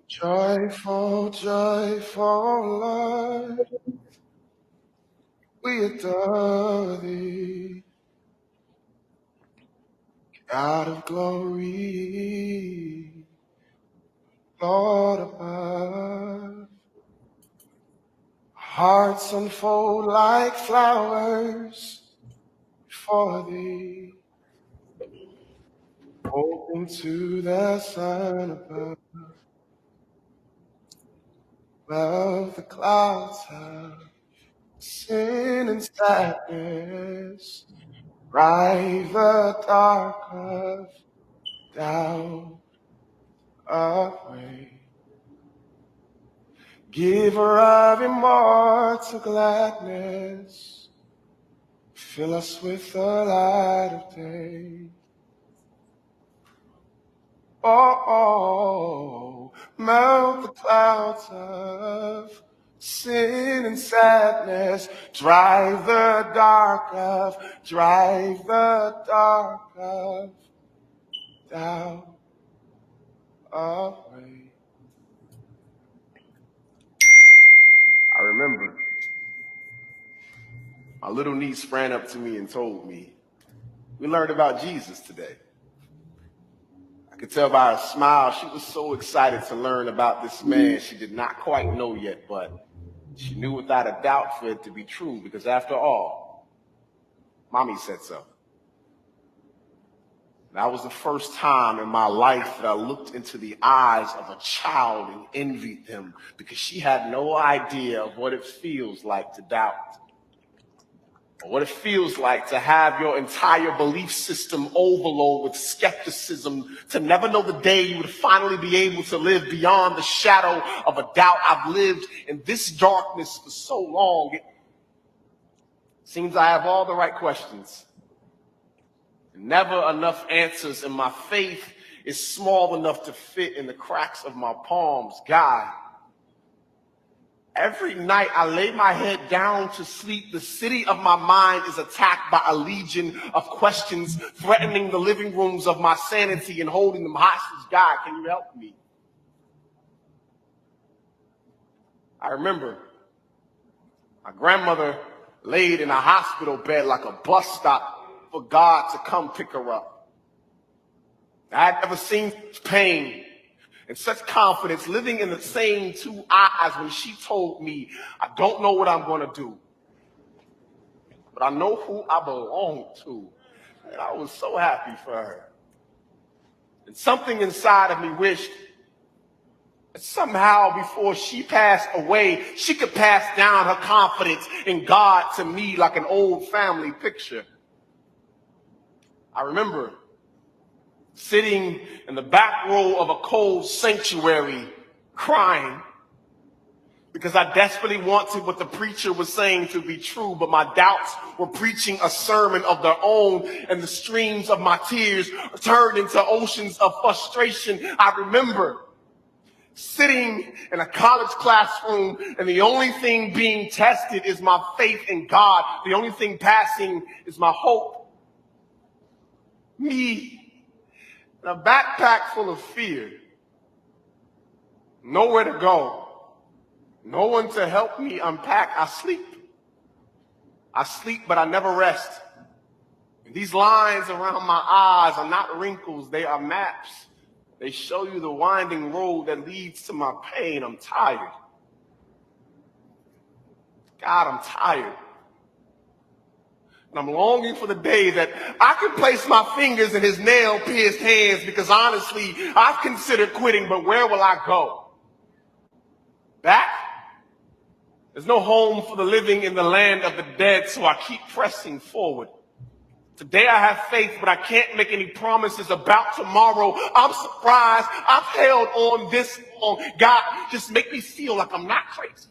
Joyful, joyful Lord, we adore thee, God of glory, Lord above. Hearts unfold like flowers before thee, open to the sun above. Above the clouds of sin and sadness, drive the dark of doubt away. Giver of immortal gladness, fill us with the light of day. Oh, melt the clouds of sin and sadness, drive the dark of doubt away. I remember my little niece ran up to me and told me, "We learned about Jesus today." I could tell by her smile she was so excited to learn about this man she did not quite know yet, but she knew without a doubt for it to be true, because after all, Mommy said so. That was the first time in my life that I looked into the eyes of a child and envied them, because she had no idea of what it feels like to doubt, or what it feels like to have your entire belief system overload with skepticism, to never know the day you would finally be able to live beyond the shadow of a doubt. I've lived in this darkness for so long. It seems I have all the right questions, never enough answers, and my faith is small enough to fit in the cracks of my palms. God, every night I lay my head down to sleep, the city of my mind is attacked by a legion of questions, threatening the living rooms of my sanity and holding them hostage. God, can you help me? I remember my grandmother laid in a hospital bed like a bus stop for God to come pick her up. I had never seen such pain and such confidence living in the same two eyes when she told me, "I don't know what I'm going to do, but I know who I belong to." And I was so happy for her. And something inside of me wished that somehow before she passed away, she could pass down her confidence in God to me like an old family picture. I remember sitting in the back row of a cold sanctuary crying because I desperately wanted what the preacher was saying to be true, but my doubts were preaching a sermon of their own, and the streams of my tears turned into oceans of frustration. I remember sitting in a college classroom, and the only thing being tested is my faith in God. The only thing passing is my hope. Me, in a backpack full of fear, nowhere to go, no one to help me unpack. I sleep, but I never rest. And these lines around my eyes are not wrinkles, they are maps. They show you the winding road that leads to my pain. I'm tired. God, I'm tired. And I'm longing for the day that I can place my fingers in his nail-pierced hands, because honestly, I've considered quitting, but where will I go? Back? There's no home for the living in the land of the dead, so I keep pressing forward. Today I have faith, but I can't make any promises about tomorrow. I'm surprised I've held on this long. God, just make me feel like I'm not crazy.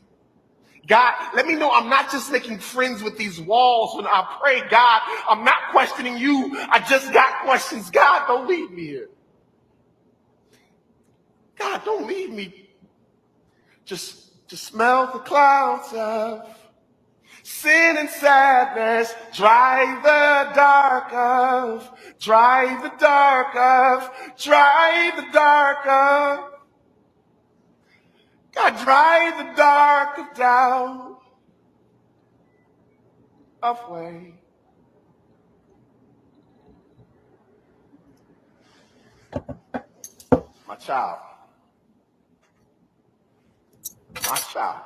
God, let me know I'm not just making friends with these walls when I pray. God, I'm not questioning you. I just got questions. God, don't leave me here. God, don't leave me. Just smell the clouds of sin and sadness. Drive the dark of, drive the dark of, drive the dark of. God, drive the dark of doubt away. My child, my child,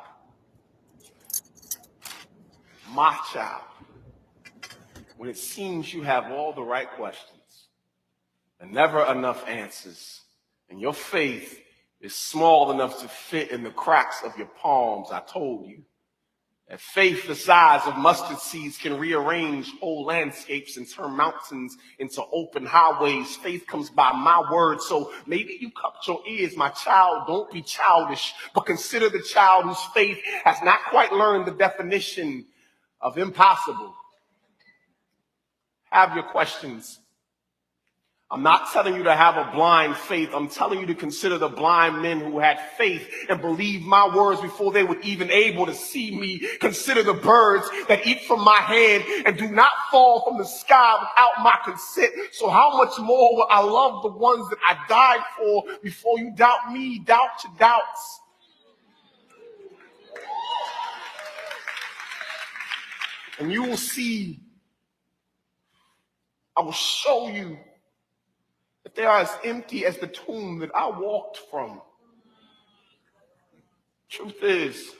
my child, when it seems you have all the right questions and never enough answers, and your faith is small enough to fit in the cracks of your palms, I told you that faith the size of mustard seeds can rearrange whole landscapes and turn mountains into open highways. Faith comes by my word, so maybe you cupped your ears. My child, don't be childish, but consider the child whose faith has not quite learned the definition of impossible. Have your questions. I'm not telling you to have a blind faith. I'm telling you to consider the blind men who had faith and believed my words before they were even able to see me. Consider the birds that eat from my hand and do not fall from the sky without my consent. So how much more will I love the ones that I died for? Before you doubt me, doubt your doubts. And you will see, I will show you that they are as empty as the tomb that I walked from. Truth is,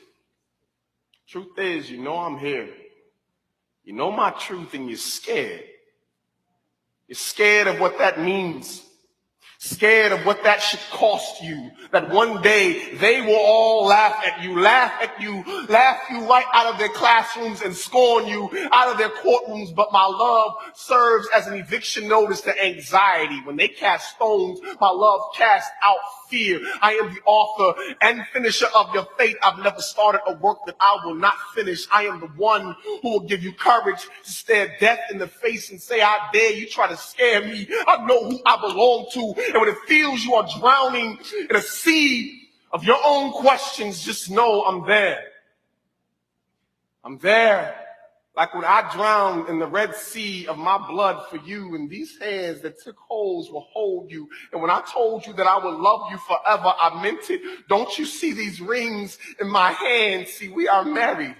you know I'm here. You know my truth and you're scared. You're scared of what that means. Scared of what that should cost you. That one day they will all laugh you right out of their classrooms and scorn you out of their courtrooms. But my love serves as an eviction notice to anxiety. When they cast stones, my love casts out fear. I am the author and finisher of your fate. I've never started a work that I will not finish. I am the one who will give you courage to stare death in the face and say, I dare you try to scare me. I know who I belong to. And when it feels you are drowning in a sea of your own questions, just know I'm there. I'm there. Like when I drowned in the Red Sea of my blood for you, and these hands that took holes will hold you. And when I told you that I would love you forever, I meant it. Don't you see these rings in my hands? See, we are married.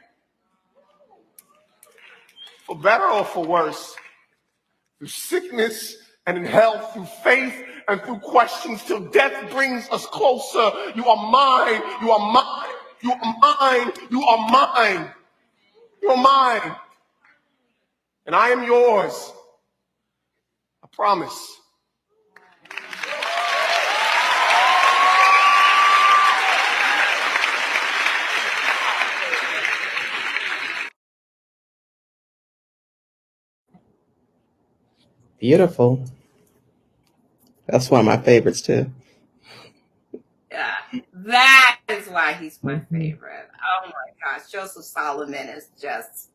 For better or for worse, through sickness and in health, through faith and through questions, till death brings us closer. You are mine, you are mine, you are mine, you are mine. You're mine. And I am yours. I promise. Beautiful. That's one of my favorites too. Yeah, that is why he's my favorite. Oh my gosh, Joseph Solomon is just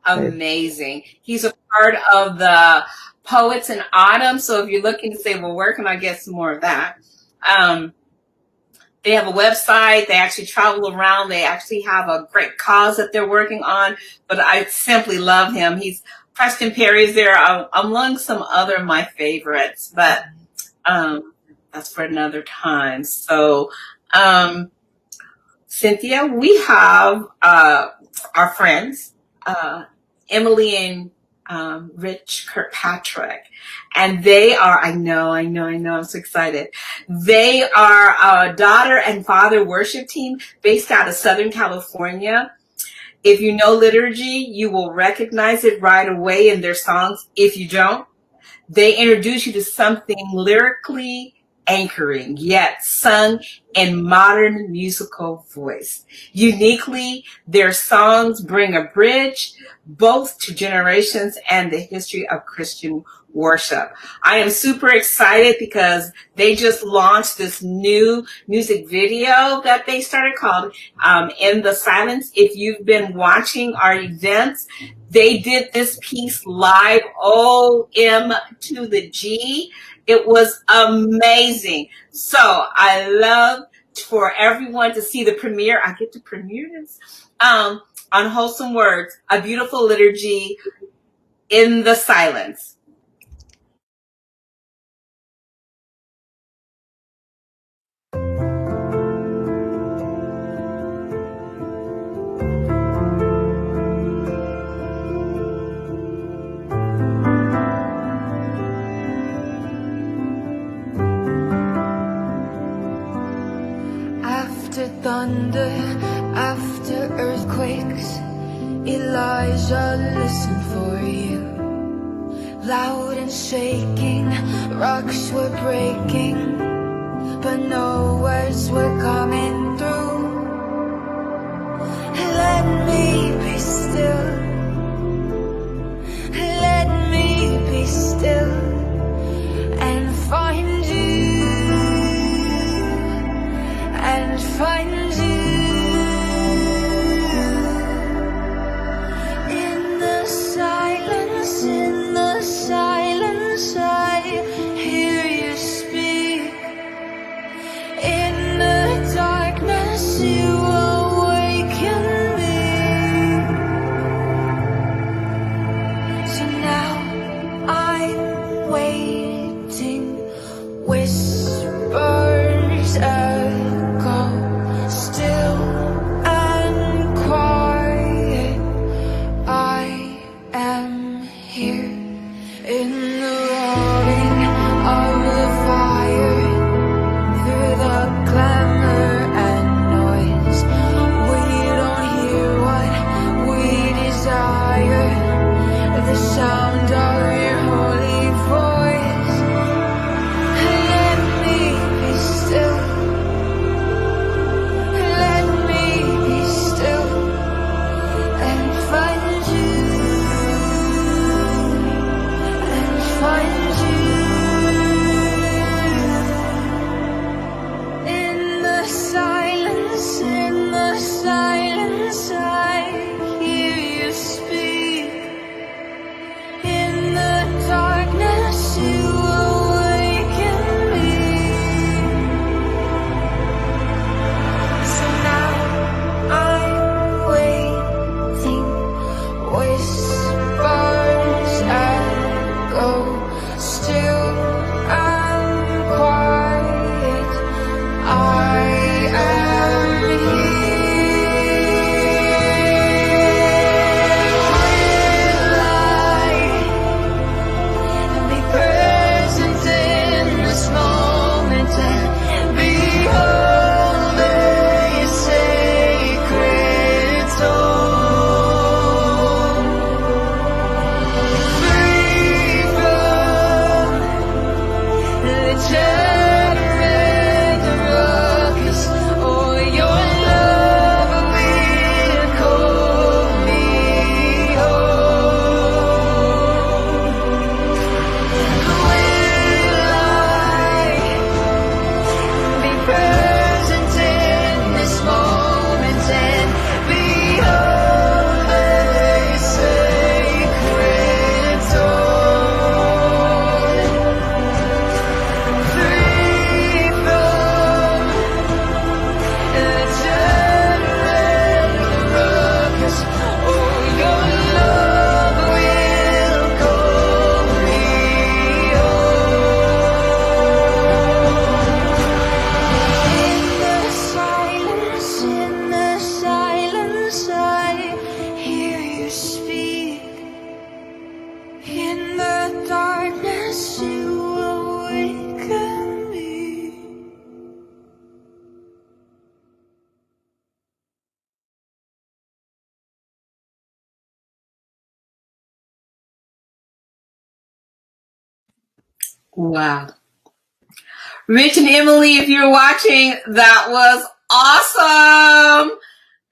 amazing. He's a part of the Poets in Autumn. So if you're looking to say, well, where can I get some more of that? They have a website. They actually travel around. They actually have a great cause that they're working on. But I simply love him. He's Preston Perry's there among some other of my favorites. But that's for another time. So, Cynthia, we have our friends, Emily and Rich Kirkpatrick, and they are, I know, I'm so excited. They are a daughter and father worship team based out of Southern California. If you know liturgy, you will recognize it right away in their songs. If you don't, they introduce you to something lyrically anchoring, yet sung in modern musical voice. Uniquely, their songs bring a bridge both to generations and the history of Christian worship. I am super excited because they just launched this new music video that they started called In the Silence. If you've been watching our events, they did this piece live, OM to the G. It was amazing. So I love for everyone to see the premiere. I get to premiere this on Wholesome WordZ, A Beautiful Liturgy, In the Silence. After thunder, after earthquakes, Elijah listened for you. Loud and shaking, rocks were breaking, but no words were coming through. Let me be still. Let me be still and find you. And find you. In the silence, I hear silence I hear you speak. In the darkness you awaken me. So now I'm waiting, whispers echo, still I'm quiet. I am here. Will I be present in this moment and behold the sacred throne? Free from the chatter and the ruckus, or your love will call me home. Will I be present in this moment and behold the sacred throne? Free from the chatter and the ruckus, oh, your love will call me home. In the silence, I hear you speak. In the darkness, you awaken me. Wow. Rich and Emily, if you're watching, that was awesome.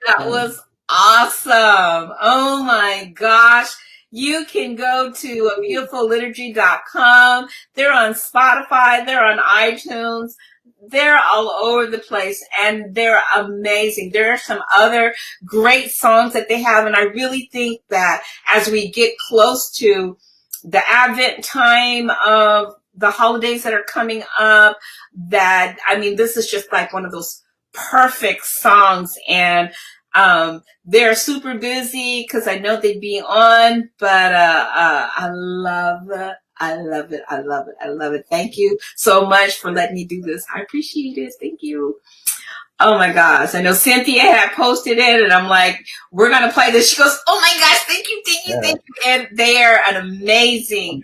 That was awesome. Oh my gosh. You can go to abeautifulliturgy.com. They're on Spotify. They're on iTunes. They're all over the place and they're amazing. There are some other great songs that they have. And I really think that as we get close to the Advent time of the holidays that are coming up, that, I mean, this is just like one of those perfect songs. And they're super busy because I know they'd be on, but I love it. I love it. I love it. I love it. Thank you so much for letting me do this. I appreciate it. Thank you. Oh my gosh. I know Cynthia had posted it and I'm like, we're going to play this. She goes, oh my gosh, thank you, thank you, Yeah. thank you. And they are an amazing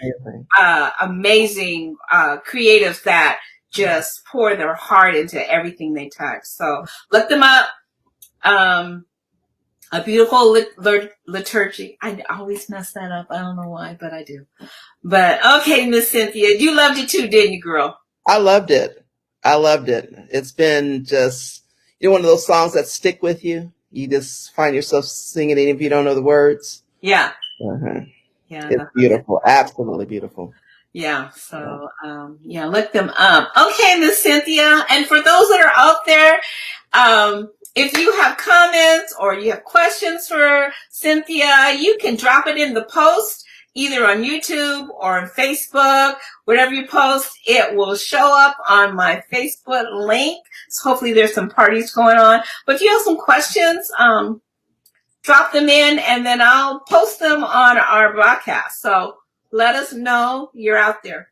creatives that just pour their heart into everything they touch. So look them up. A beautiful liturgy. I always mess that up. I don't know why, but I do. But okay, Miss Cynthia, you loved it too, didn't you, girl? I loved it. I loved it. It's been just, one of those songs that stick with you. You just find yourself singing it if you don't know the words. Yeah. Uh-huh. Yeah. It's beautiful. Absolutely beautiful. Yeah. So, yeah, look them up. Okay, Miss Cynthia. And for those that are out there, if you have comments or you have questions for Cynthia, you can drop it in the post, either on YouTube or on Facebook. Whatever you post, it will show up on my Facebook link. So hopefully there's some parties going on. But if you have some questions, drop them in and then I'll post them on our broadcast. So let us know you're out there.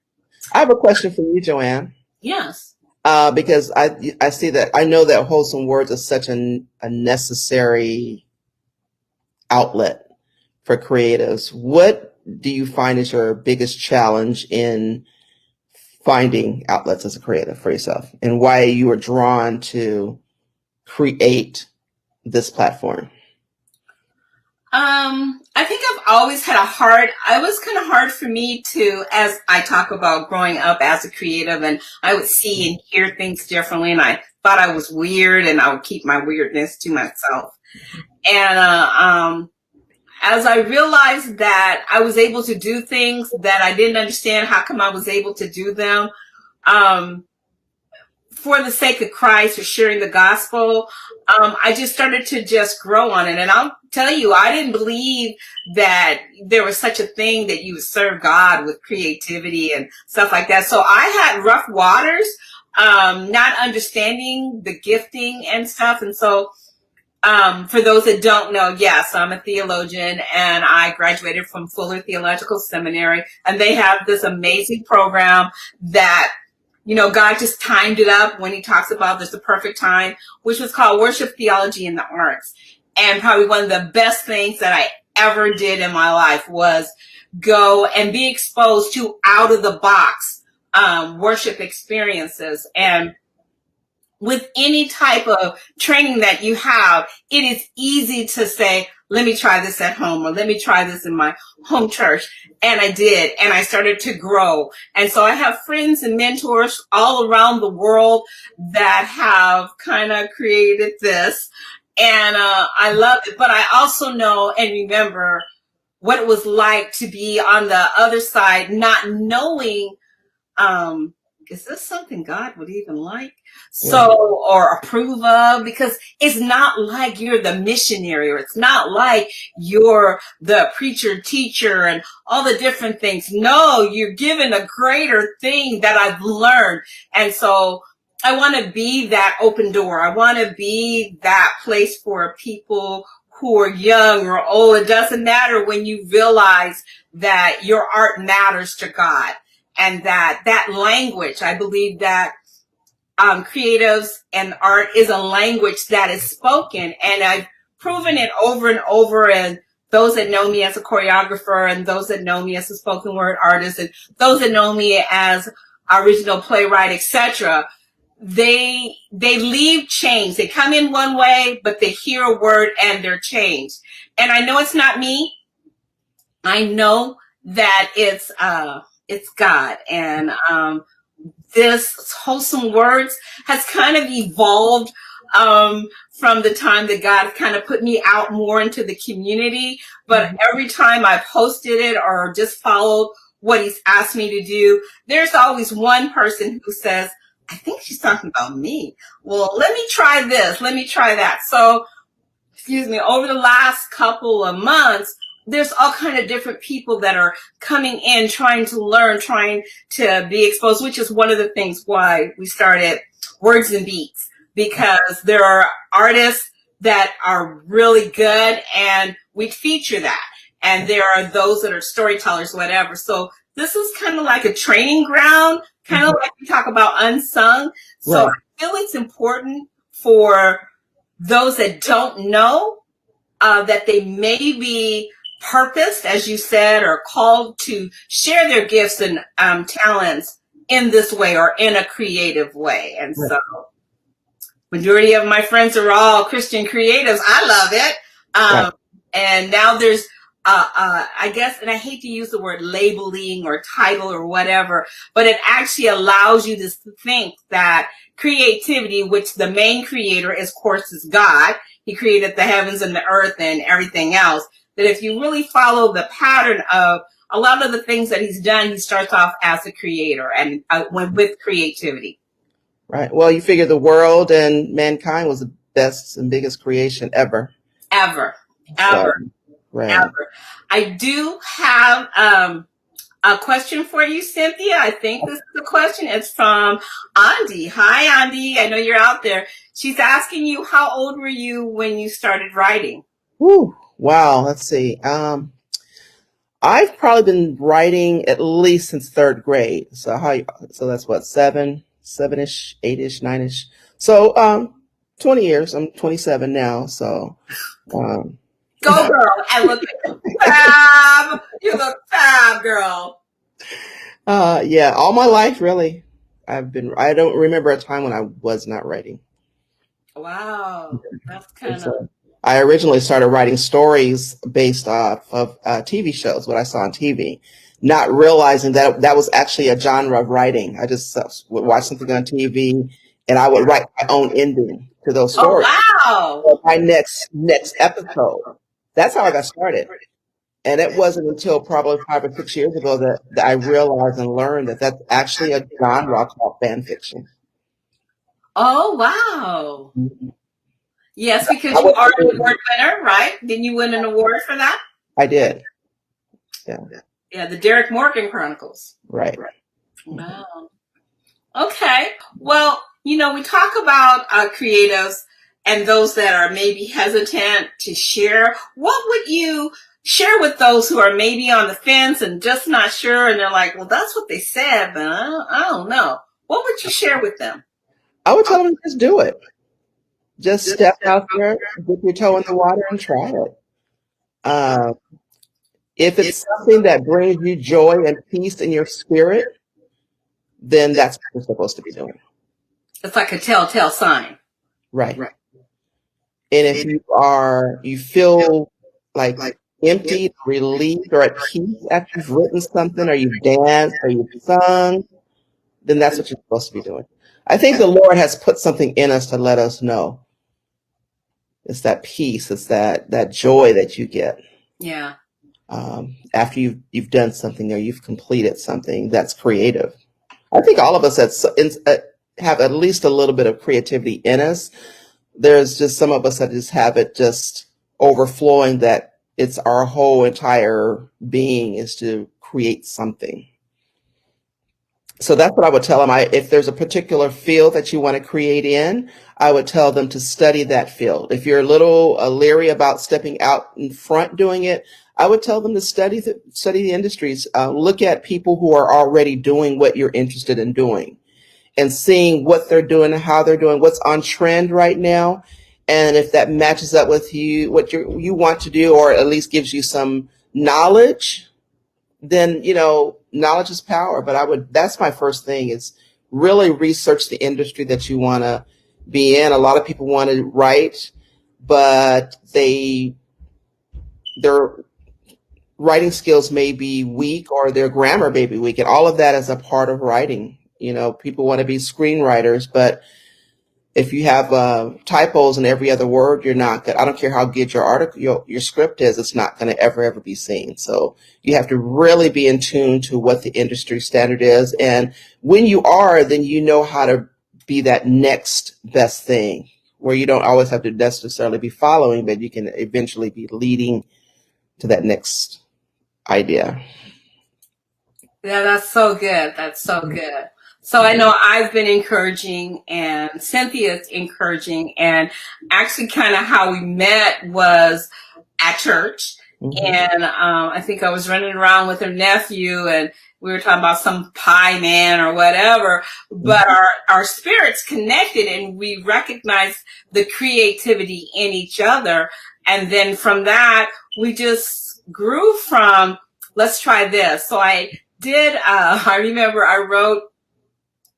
I have a question for you, Joanne. Yes. Because I see that, I know that Wholesome Words is such a necessary outlet for creatives. What do you find is your biggest challenge in finding outlets as a creative for yourself, and why you were drawn to create this platform? I think I've always had it was kind of hard for me to, as I talk about growing up as a creative, and I would see and hear things differently, and I thought I was weird, and I would keep my weirdness to myself. And as I realized that I was able to do things that I didn't understand, how come I was able to do them? for the sake of Christ or sharing the gospel, I just started to just grow on it. And I'll tell you, I didn't believe that there was such a thing that you would serve God with creativity and stuff like that. So I had rough waters, not understanding the gifting and stuff. And so for those that don't know, yes, I'm a theologian and I graduated from Fuller Theological Seminary, and they have this amazing program that, you know, God just timed it up when he talks about this, the perfect time, which was called Worship Theology in the Arts. And probably one of the best things that I ever did in my life was go and be exposed to out of the box worship experiences. And with any type of training that you have, it is easy to say, let me try this at home, or let me try this in my home church. And I did, and I started to grow. And so I have friends and mentors all around the world that have kind of created this. And I love it. But I also know and remember what it was like to be on the other side, not knowing, is this something God would even like? So, or approve of? Because it's not like you're the missionary, or it's not like you're the preacher, teacher, and all the different things. No, you're given a greater thing that I've learned. And so I want to be that open door. I want to be that place for people who are young or old. It doesn't matter when you realize that your art matters to God. And that language, I believe that creatives and art is a language that is spoken. And I've proven it over and over. And those that know me as a choreographer, and those that know me as a spoken word artist, and those that know me as original playwright, etc., they leave changed. They come in one way, but they hear a word and they're changed. And I know it's not me. I know that it's God. And this Wholesome Words has kind of evolved from the time that God kind of put me out more into the community. But every time I posted it or just followed what he's asked me to do, there's always one person who says, I think she's talking about me. Well, let me try this. Let me try that. So, excuse me, over the last couple of months, there's all kind of different people that are coming in, trying to learn, trying to be exposed, which is one of the things why we started Words and Beats, because there are artists that are really good and we feature that. And there are those that are storytellers, whatever. So this is kind of like a training ground, kind of like we talk about unsung. So I feel it's important for those that don't know that they may be purposed, as you said, or called to share their gifts and talents in this way or in a creative way. And so majority of my friends are all Christian creatives. I love it. And now there's I guess, and I hate to use the word labeling or title or whatever, but it actually allows you to think that creativity, which the main creator, of course, is God. He created the heavens and the earth and everything else. That if you really follow the pattern of a lot of the things that he's done, he starts off as a creator and with creativity. Right. Well, you figure the world and mankind was the best and biggest creation ever. Ever. Right. Ever. I do have a question for you, Cynthia. I think this is the question. It's from Andi. Hi, Andi. I know you're out there. She's asking you, how old were you when you started writing? Woo. Wow. Let's see. I've probably been writing at least since third grade. So that's what, seven-ish, 8-ish, 9-ish. So 20 years. I'm 27 now. So go girl. I look fab. You look fab, girl. Yeah, all my life really. I don't remember a time when I was not writing. Wow. That's kind of. I originally started writing stories based off of TV shows, what I saw on TV, not realizing that that was actually a genre of writing. I just would watch something on TV and I would write my own ending to those stories. Oh, wow. My next episode. That's how I got started. And it wasn't until probably 5 or 6 years ago that I realized and learned that that's actually a genre called fan fiction. Oh, wow. Yes, because I you are an was, award winner, right? Didn't you win an award for that? I did. Yeah. Yeah, the Derek Morgan Chronicles. Right. Wow. Okay. Well, we talk about creatives and those that are maybe hesitant to share. What would you share with those who are maybe on the fence and just not sure, and they're like, well, that's what they said, but I don't know. What would you share with them? I would tell them to just do it. Just step out there, dip your toe in the water, and try it. If it's something that brings you joy and peace in your spirit, then that's what you're supposed to be doing. It's like a telltale sign. Right. And if you feel like empty, relieved, or at peace after you've written something, or you've danced, or you've sung, then that's what you're supposed to be doing. I think the Lord has put something in us to let us know. It's that peace, it's that joy that you get. Yeah. After you've done something or you've completed something that's creative. I think all of us have at least a little bit of creativity in us. There's just some of us that just have it just overflowing, that it's our whole entire being is to create something. So that's what I would tell them. If there's a particular field that you want to create in, I would tell them to study that field. If you're a little leery about stepping out in front doing it, I would tell them to study the industries. Look at people who are already doing what you're interested in doing, and seeing what they're doing and how they're doing, what's on trend right now. And if that matches up with what you want to do, or at least gives you some knowledge, then, knowledge is power. But that's my first thing, is really research the industry that you want to be in. A lot of people want to write, but their writing skills may be weak, or their grammar may be weak. And all of that is a part of writing. People want to be screenwriters, but if you have typos in every other word, you're not good. I don't care how good your article, your script is, it's not going to ever be seen. So you have to really be in tune to what the industry standard is. And when you are, then you know how to be that next best thing, where you don't always have to necessarily be following, but you can eventually be leading to that next idea. Yeah, that's so good. That's so good. So I know I've been encouraging, and Cynthia's encouraging, and actually kind of how we met was at church. Mm-hmm. And I think I was running around with her nephew, and we were talking about some pie man or whatever, but our spirits connected, and we recognized the creativity in each other. And then from that, we just grew from, let's try this. So I remember I wrote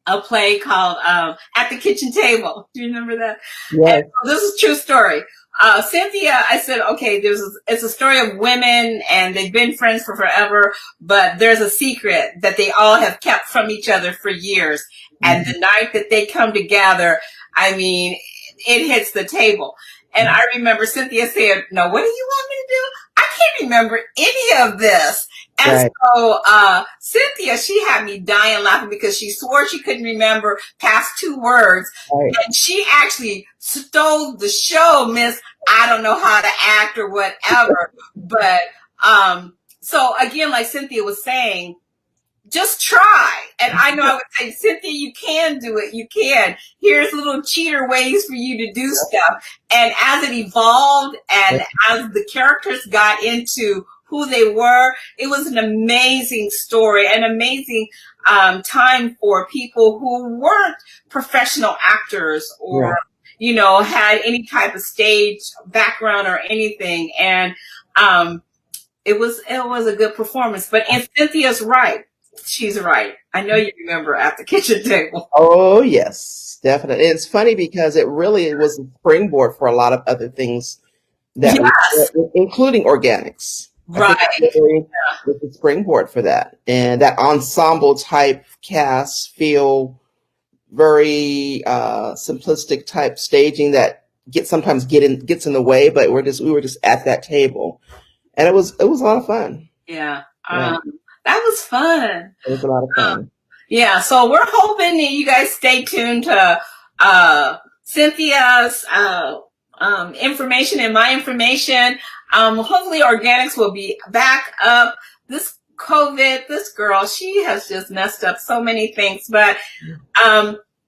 a play called At the Kitchen Table. Do you remember that? Yes. And this is a true story. Cynthia, I said, okay, it's a story of women, and they've been friends for forever, but there's a secret that they all have kept from each other for years. And the night that they come together, I mean, it hits the table. And I remember Cynthia saying, no, what do you want me to do? I can't remember any of this. And so Cynthia, she had me dying laughing, because she swore she couldn't remember past 2 words. Right. And she actually stole the show, Miss I don't know how to act or whatever. But so again, like Cynthia was saying, just try. And I know I would say, Cynthia, you can do it. You can. Here's little cheater ways for you to do stuff. And as it evolved, and as the characters got into who they were, it was an amazing story, an amazing time for people who weren't professional actors, or had any type of stage background or anything. And it was a good performance. But and Cynthia's right. She's right. I know you remember At the Kitchen Table. Oh, yes, definitely. It's funny because it really was a springboard for a lot of other things that including organics. Right. It was a springboard for that. And that ensemble type cast feel very simplistic type staging that sometimes gets in the way, but we were just at that table. And it was a lot of fun. Yeah. That was fun. It was a lot of fun. Yeah, so we're hoping that you guys stay tuned to Cynthia's information and my information. Hopefully organics will be back up. This COVID, this girl, she has just messed up so many things, but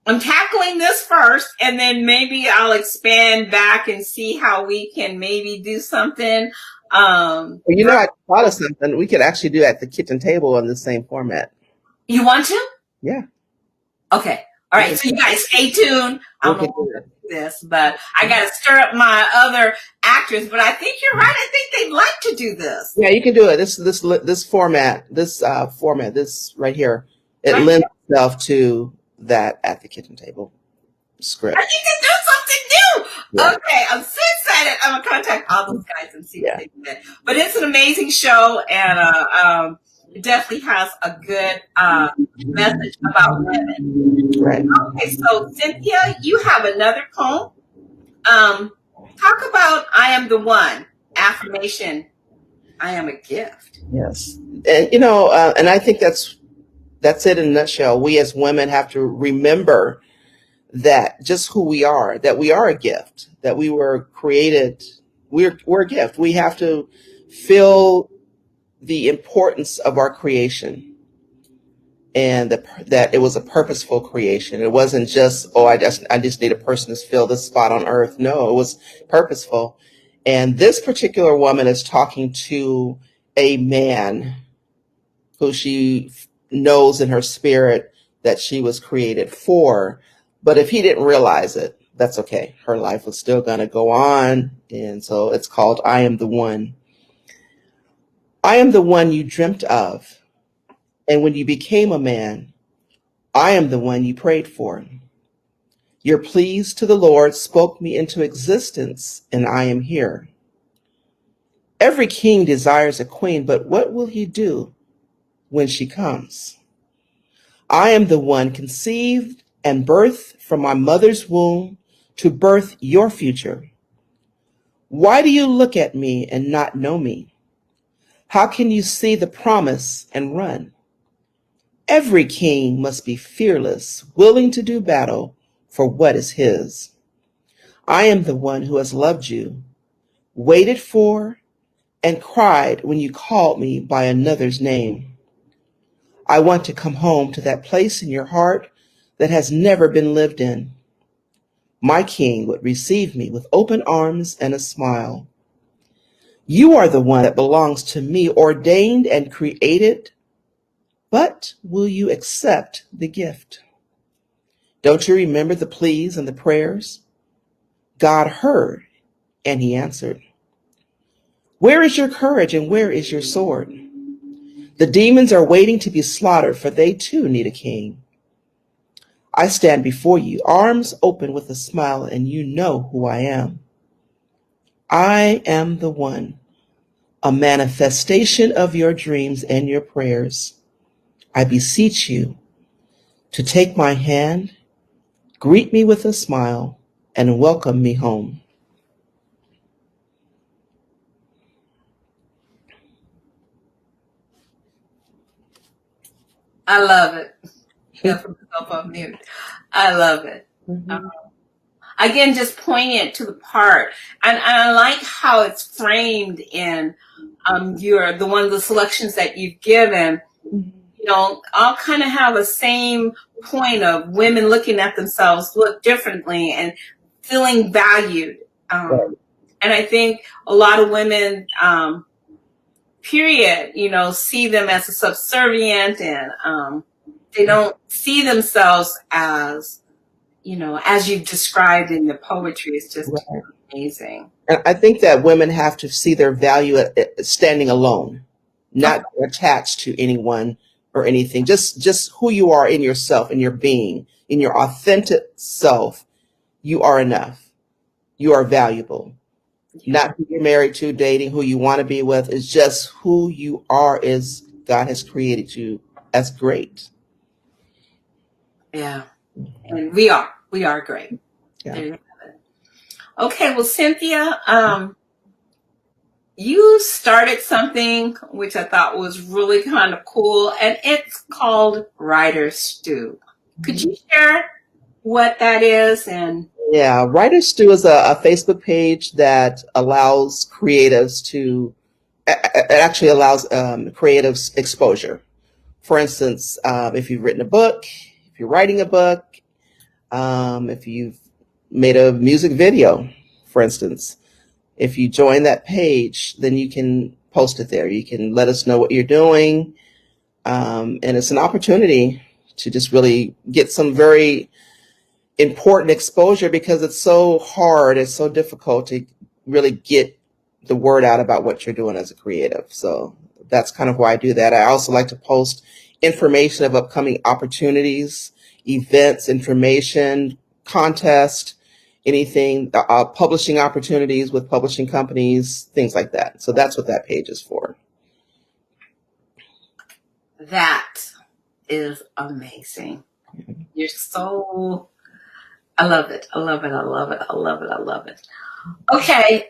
I'm tackling this first, and then maybe I'll expand back and see how we can maybe do something. Well, you know, I thought of something we could actually do at the kitchen table in the same format. You want to? Yeah. Okay. All right. So you guys stay tuned. I don't know do how to do this, but I got to stir up my other actors. But I think you're right. I think they'd like to do this. Yeah, you can do it. This format, this right here, it lends itself to that at the kitchen table script. I think they do something new. Yeah. Okay, I'm so excited. I'm gonna contact all those guys and see what they do. But it's an amazing show, and it definitely has a good message about women. Right. Okay, so Cynthia, you have another poem. Talk about "I am the one" affirmation. I am a gift. Yes, and you know, and I think that's it in a nutshell. We as women have to remember that just who we are, that we are a gift, that we were created, we're a gift. We have to feel the importance of our creation, and that it was a purposeful creation. It wasn't just, oh, I just need a person to fill this spot on earth. No, it was purposeful. And this particular woman is talking to a man who she knows in her spirit that she was created for. But if he didn't realize it, that's okay. Her life was still going to go on. And so it's called I Am the One. I am the one you dreamt of. And when you became a man, I am the one you prayed for. Your pleas to the Lord spoke me into existence, and I am here. Every king desires a queen, but what will he do when she comes? I am the one conceived and birthed from my mother's womb to birth your future. Why do you look at me and not know me? How can you see the promise and run? Every king must be fearless, willing to do battle for what is his. I am the one who has loved you, waited for, and cried when you called me by another's name. I want to come home to that place in your heart that has never been lived in. My king would receive me with open arms and a smile. You are the one that belongs to me, ordained and created, but will you accept the gift? Don't you remember the pleas and the prayers? God heard and he answered. Where is your courage and where is your sword? The demons are waiting to be slaughtered, for they too need a king. I stand before you, arms open with a smile, and you know who I am. I am the one, a manifestation of your dreams and your prayers. I beseech you to take my hand, greet me with a smile, and welcome me home. I love it. I love it. Mm-hmm. Again, just poignant to the part, and I like how it's framed in the one of the selections that you've given. You know, all kind of have a same point of women looking at themselves look differently and feeling valued. And I think a lot of women, period, you know, see them as a subservient, and they don't see themselves as, you know, as you've described in the poetry. It's just amazing. And I think that women have to see their value at standing alone, not attached to anyone or anything. Just who you are in yourself, in your being, in your authentic self. You are enough. You are valuable. Not who you're married to, dating, who you want to be with. It's just who you are as God has created you as great. Yeah. And we are great. Yeah. There you have it. Okay, well, Cynthia, you started something which I thought was really kind of cool, and it's called Writer's Stew. Could you share what that is? And Yeah, Writer Stew is a Facebook page that allows creatives to, it actually allows creatives exposure. For instance, if you've written a book, if you're writing a book, if you've made a music video, for instance, if you join that page, then you can post it there. You can let us know what you're doing. And it's an opportunity to just really get some very important exposure because it's so hard, it's so difficult to really get the word out about what you're doing as a creative. So that's kind of why I do that. I also like to post information of upcoming opportunities, events, information, contest, anything, publishing opportunities with publishing companies, things like that. So that's what that page is for. that is amazing. You're so, I love it. I love it. I love it. I love it. I love it. Okay.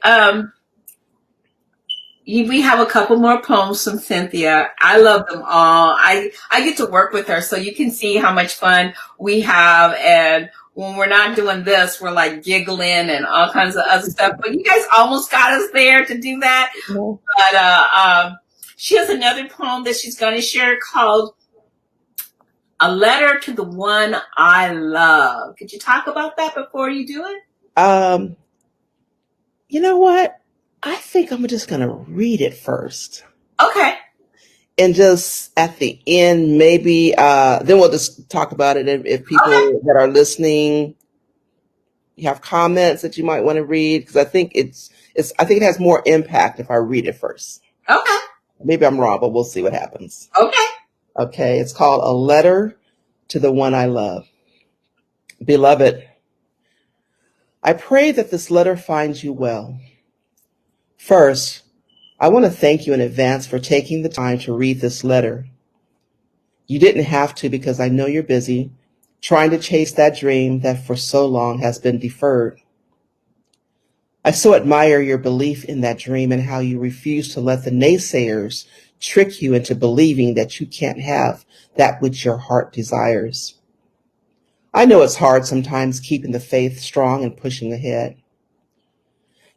We have a couple more poems from Cynthia. I love them all. I get to work with her, so you can see how much fun we have. And when we're not doing this, we're like giggling and all kinds of other stuff. But you guys almost got us there to do that. But she has another poem that she's going to share called "A Letter to the One I Love." Could you talk about that before you do it? You know what? I think I'm just going to read it first. Okay. And just at the end, maybe, then we'll just talk about it. If people that are listening, you have comments that you might want to read, because I think I think it has more impact if I read it first. Okay. Maybe I'm wrong, but we'll see what happens. Okay. Okay. It's called "A Letter to the One I Love." Beloved, I pray that this letter finds you well. First, I want to thank you in advance for taking the time to read this letter. You didn't have to because I know you're busy trying to chase that dream that for so long has been deferred. I so admire your belief in that dream and how you refuse to let the naysayers trick you into believing that you can't have that which your heart desires. I know it's hard sometimes keeping the faith strong and pushing ahead.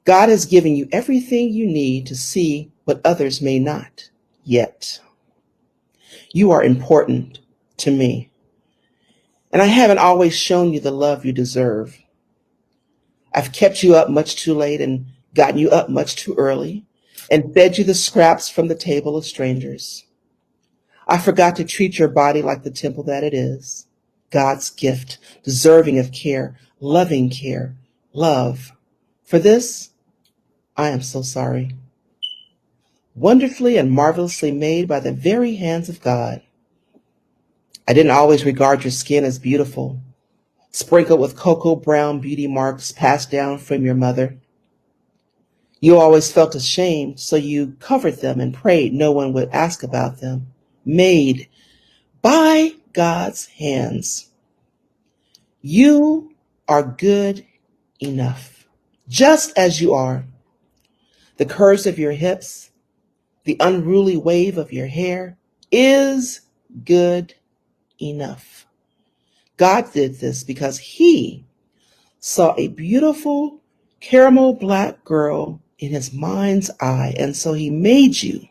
God has given you everything you need to see what others may not yet. You are important to me, and I haven't always shown you the love you deserve. I've kept you up much too late and gotten you up much too early and fed you the scraps from the table of strangers. I forgot to treat your body like the temple that it is, God's gift, deserving of care, loving care, love. For this, I am so sorry. Wonderfully and marvelously made by the very hands of God. I didn't always regard your skin as beautiful, sprinkled with cocoa brown beauty marks passed down from your mother. You always felt ashamed, so you covered them and prayed no one would ask about them. Made by God's hands. You are good enough, just as you are. The curves of your hips, the unruly wave of your hair is good enough. God did this because he saw a beautiful caramel black girl in his mind's eye, and so he made you.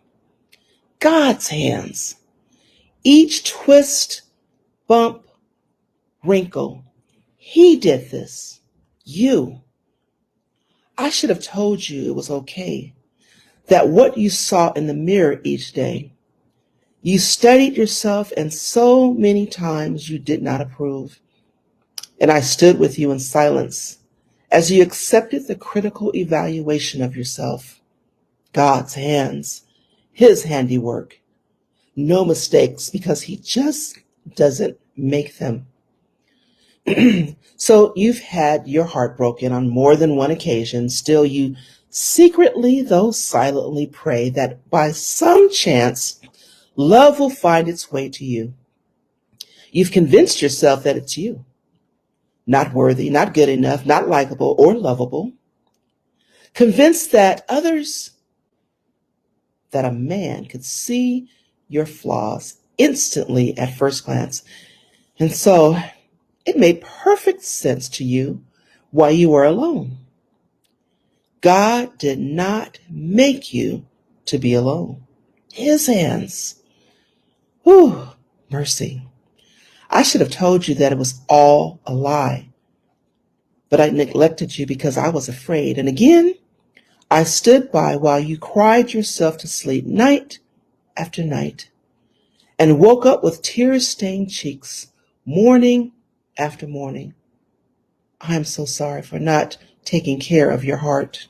God's hands. Each twist, bump, wrinkle, he did this. You. I should have told you it was okay, that what you saw in the mirror each day, you studied yourself, and so many times you did not approve. And I stood with you in silence as you accepted the critical evaluation of yourself. God's hands, his handiwork. No mistakes because he just doesn't make them. So you've had your heart broken on more than one occasion. Still, you secretly, though silently, pray that by some chance, love will find its way to you. You've convinced yourself that it's you. Not worthy, not good enough, not likable or lovable. Convinced that a man could see your flaws instantly at first glance. And so It made perfect sense to you why you were alone. God did not make you to be alone. His hands. Whew, mercy. I should have told you that it was all a lie, but I neglected you because I was afraid. And again, I stood by while you cried yourself to sleep night after night and woke up with tear-stained cheeks morning after morning. I am so sorry for not taking care of your heart.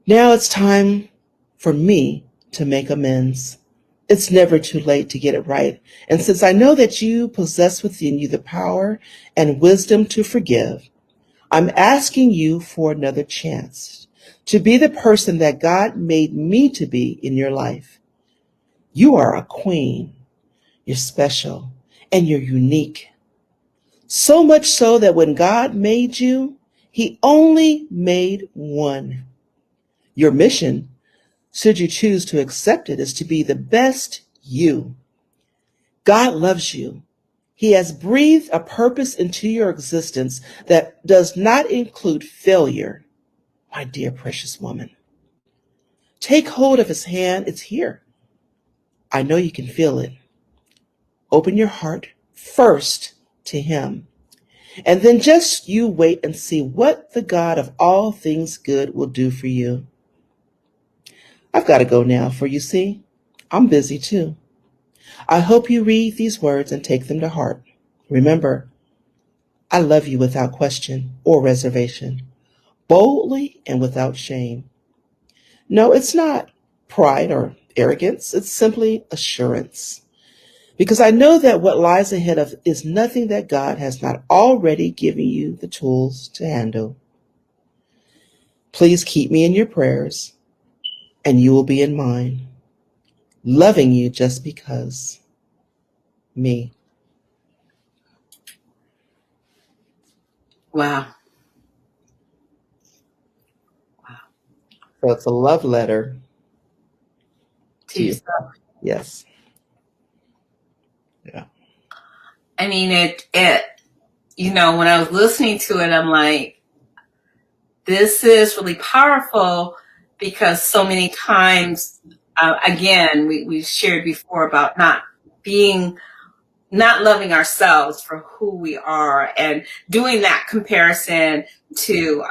Now it's time for me to make amends. It's never too late to get it right. And since I know that you possess within you the power and wisdom to forgive, I'm asking you for another chance to be the person that God made me to be in your life. You are a queen. You're special and you're unique. So much so that when God made you, He only made one. Your mission, should you choose to accept it, is to be the best you. God loves you. He has breathed a purpose into your existence that does not include failure, my dear precious woman. Take hold of His hand. It's here. I know you can feel it. Open your heart first to Him. And then just you wait and see what the God of all things good will do for you. I've got to go now, for you see, I'm busy too. I hope you read these words and take them to heart. Remember, I love you without question or reservation, boldly and without shame. No, it's not pride or arrogance. It's simply assurance. Because I know that what lies ahead of is nothing that God has not already given you the tools to handle. Please keep me in your prayers, and you will be in mine, loving you just because. Me. Wow. So it's a love letter To to you. yourself. Yes. Yeah. I mean, when I was listening to it, I'm like, this is really powerful because so many times, again, we shared before about not loving ourselves for who we are and doing that comparison to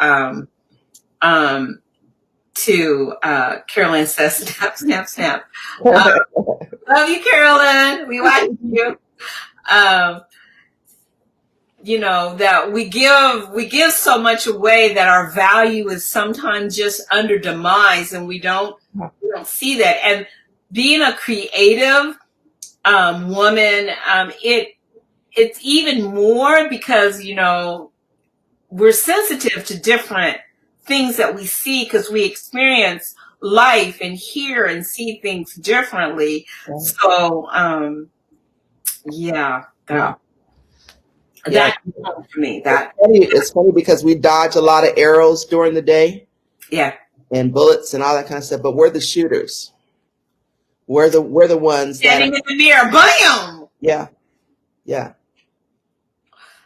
Carolyn says, snap, snap, snap. Love you, Carolyn. We like you. That we give so much away that our value is sometimes just under demise, and we don't see that. And being a creative woman, it's even more because we're sensitive to different things that we see because we experience life and hear and see things differently. Right. So that for me, that It's funny because we dodge a lot of arrows during the day. Yeah. And bullets and all that kind of stuff, but we're the shooters. We're the ones standing in the mirror, bam. Yeah.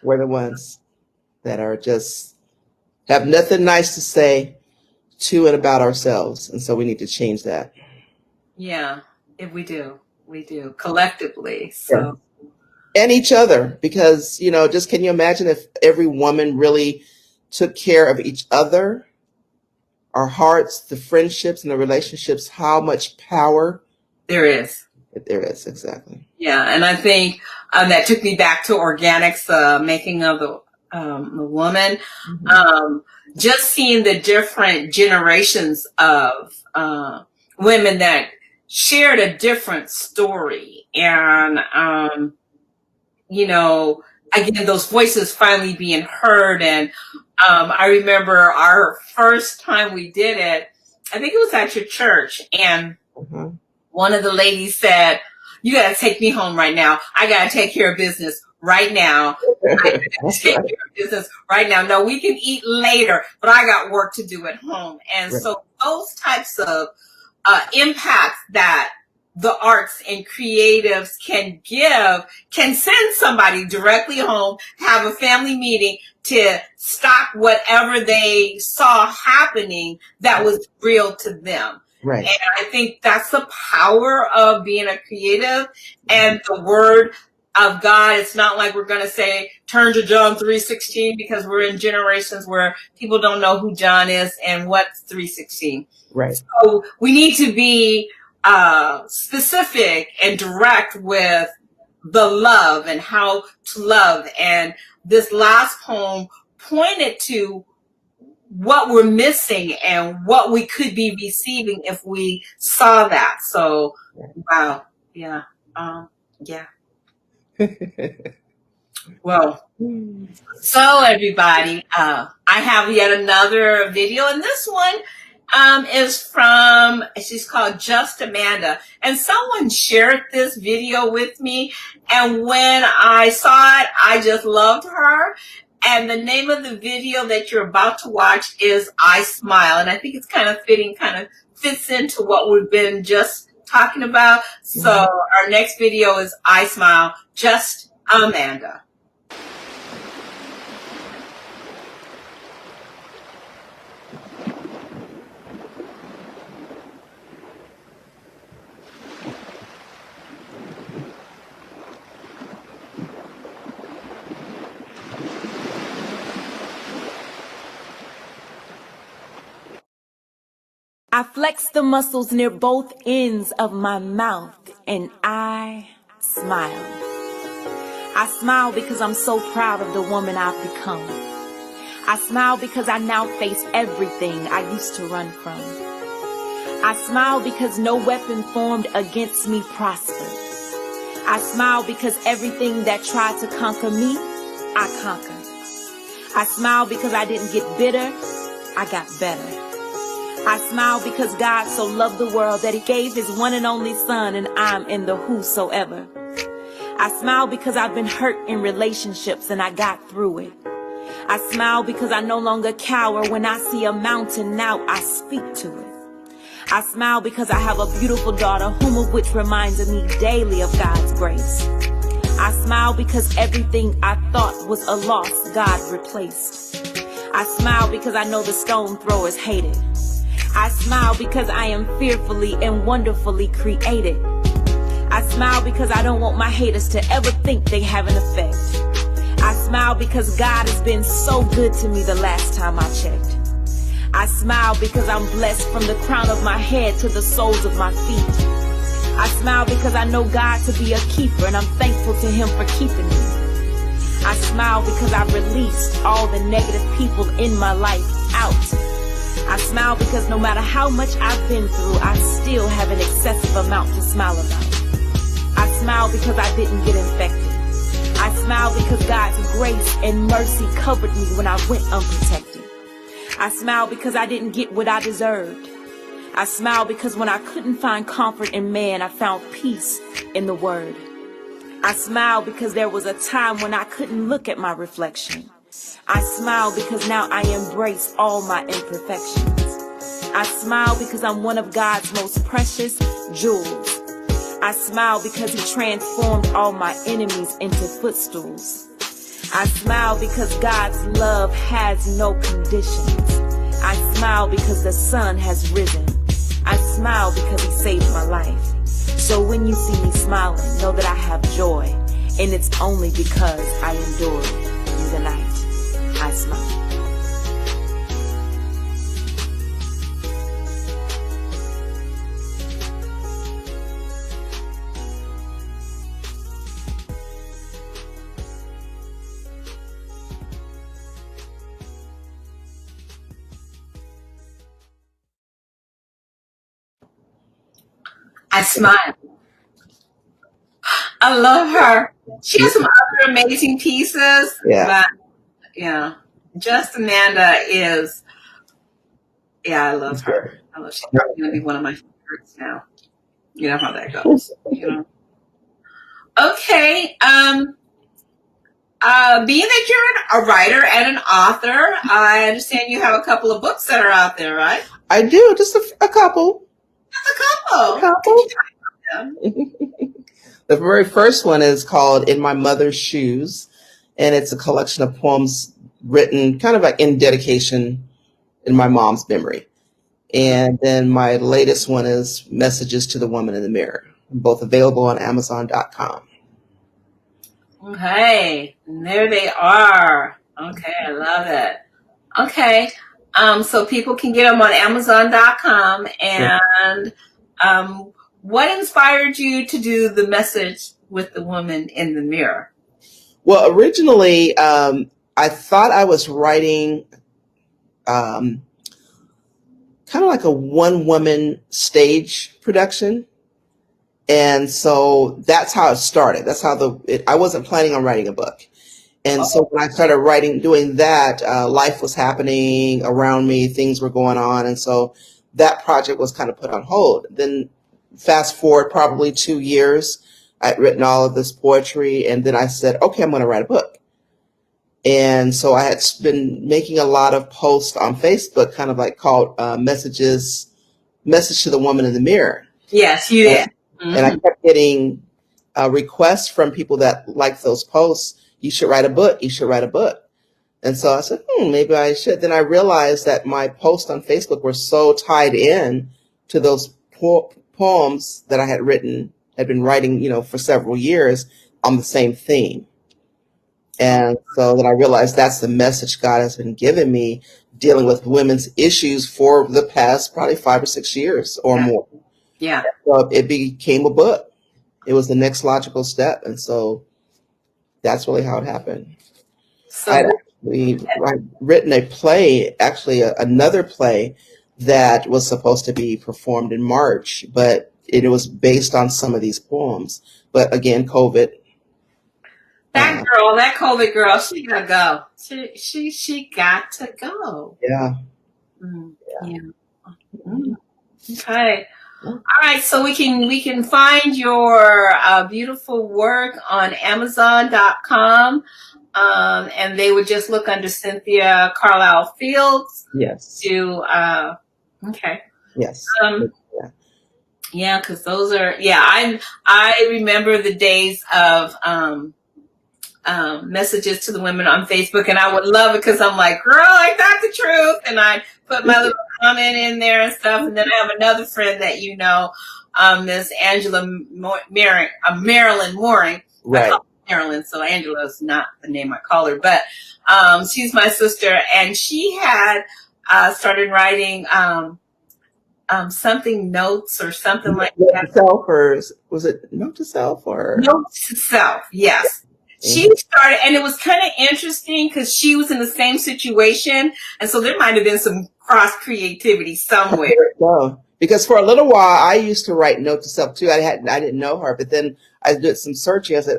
We're the ones that are just have nothing nice to say to and about ourselves, and so we need to change that. Yeah, if we do collectively. So. And each other, because just can you imagine if every woman really took care of each other, our hearts, the friendships and the relationships, how much power there is. There is, exactly. Yeah, and I think that took me back to organics, making of the woman. Mm-hmm. Just seeing the different generations of women that shared a different story, and again, those voices finally being heard. And I remember our first time we did it, I think it was at your church, and one of the ladies said, "You got to take me home right now. I got to take care of business right now. I got to take care of business right now. No, we can eat later, but I got work to do at home." And so those types of impacts that the arts and creatives can send somebody directly home, have a family meeting to stop whatever they saw happening that was real to them. Right. And I think that's the power of being a creative and the word of God. It's not like we're going to say, turn to John 3:16, because we're in generations where people don't know who John is and what's 3:16. Right. So we need to be specific and direct with the love and how to love. And this last poem pointed to what we're missing and what we could be receiving if we saw that. So, wow. Yeah. Yeah. Well, so everybody, I have yet another video, and this one is from, she's called Just Amanda, and someone shared this video with me, and when I saw it, I just loved her. And the name of the video that you're about to watch is I Smile, and I think it's kind of fitting, kind of fits into what we've been just talking about. So our next video is I Smile, Just Amanda. I flex the muscles near both ends of my mouth and I smile. I smile because I'm so proud of the woman I've become. I smile because I now face everything I used to run from. I smile because no weapon formed against me prospers. I smile because everything that tried to conquer me, I conquered. I smile because I didn't get bitter, I got better. I smile because God so loved the world that he gave his one and only son, and I'm in the whosoever. I smile because I've been hurt in relationships and I got through it. I smile because I no longer cower when I see a mountain, now I speak to it. I smile because I have a beautiful daughter, whom of which reminds me daily of God's grace. I smile because everything I thought was a loss, God replaced. I smile because I know the stone throwers hate it. I smile because I am fearfully and wonderfully created. I smile because I don't want my haters to ever think they have an effect. I smile because God has been so good to me the last time I checked. I smile because I'm blessed from the crown of my head to the soles of my feet. I smile because I know God to be a keeper, and I'm thankful to him for keeping me. I smile because I've released all the negative people in my life out. I smile because no matter how much I've been through, I still have an excessive amount to smile about. I smile because I didn't get infected. I smile because God's grace and mercy covered me when I went unprotected. I smile because I didn't get what I deserved. I smile because when I couldn't find comfort in man, I found peace in the word. I smile because there was a time when I couldn't look at my reflection. I smile because now I embrace all my imperfections. I smile because I'm one of God's most precious jewels. I smile because he transformed all my enemies into footstools. I smile because God's love has no conditions. I smile because the sun has risen. I smile because he saved my life. So when you see me smiling, know that I have joy, and it's only because I endured through the night. I smile. I smile. I love her. She has some other amazing pieces. Yeah. But, yeah, Just Amanda is, I love her. I love, she's probably going to be one of my favorites now. You know how that goes. You know? Okay. Being that you're a writer and an author, I understand you have a couple of books that are out there, right? I do, just a couple. Just a couple. A couple. them. The very first one is called In My Mother's Shoes, and it's a collection of poems written kind of like in dedication in my mom's memory. And then my latest one is Messages to the Woman in the Mirror, both available on Amazon.com. Okay, and there they are. Okay, I love it. Okay, so people can get them on Amazon.com. And what inspired you to do the message with the woman in the mirror? Well, originally, I thought I was writing kind of like a one-woman stage production. And so that's how it started. That's how I wasn't planning on writing a book. And so when I started doing that, life was happening around me, things were going on. And so that project was kind of put on hold. Then fast forward probably 2 years, I'd written all of this poetry, and then I said, okay, I'm going to write a book. And so I had been making a lot of posts on Facebook, kind of like called Message to the Woman in the Mirror. Yes, you did. And I kept getting requests from people that liked those posts. You should write a book. You should write a book. And so I said, maybe I should. Then I realized that my posts on Facebook were so tied in to those poems that I had been writing, for several years on the same theme. And so then I realized that's the message God has been giving me, dealing with women's issues for the past probably 5 or 6 years or more. Yeah. So it became a book. It was the next logical step. And so that's really how it happened. So I'd written a play, actually another play that was supposed to be performed in March, but it was based on some of these poems. But again, COVID. that COVID girl, she gotta go. She got to go. Yeah. Okay. All right, so we can find your beautiful work on Amazon.com, and they would just look under Cynthia Carlisle Fields. Yes. Okay. Yes. Yeah, because those are I remember the days of messages to the women on Facebook, and I would love it because I'm like, girl, I got the truth, and I put my little comment in there and stuff. And then I have another friend that Miss Angela Marilyn Mooring. Right. I call her Marilyn, so Angela is not the name I call her, but she's my sister, and she had started writing something notes or something like that. Note to self, or was it Note to Self or Note to Self? Yes. She started, and it was kind of interesting because she was in the same situation, and so there might have been some cross creativity somewhere. No, because for a little while I used to write Note to Self too. I didn't know her, but then I did some searching. I said,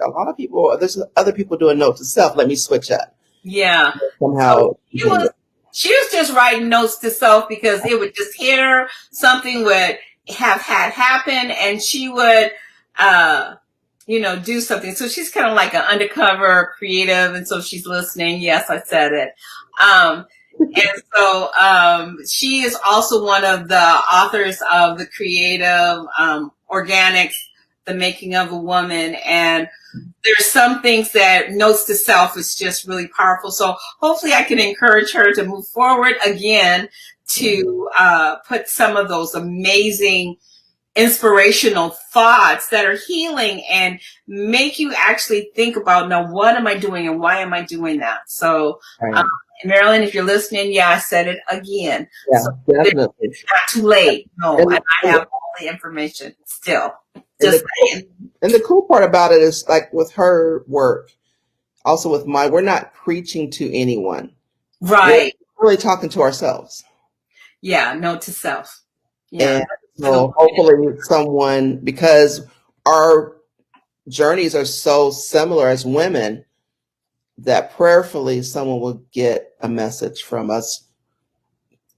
there's other people doing Note to Self. Let me switch up. Yeah. Somehow. So she was just writing notes to self because it would just hit her, something would have had happen, and she would do something. So she's kind of like an undercover creative, and so she's listening. Yes, I said it. And so she is also one of the authors of the creative organics, The Making of a Woman, and there's some things that Notes to Self is just really powerful. So hopefully I can encourage her to move forward again to put some of those amazing inspirational thoughts that are healing and make you actually think about, now, what am I doing and why am I doing that? So, Marilyn, if you're listening, I said it again. Yeah, so definitely. It's not too late. No, and I have all the information still. Just saying. And the cool part about it is, like with her work, also with mine, we're not preaching to anyone. Right. We're really talking to ourselves. Yeah, Note to Self. Yeah. And so hopefully someone, because our journeys are so similar as women, that prayerfully someone will get a message from us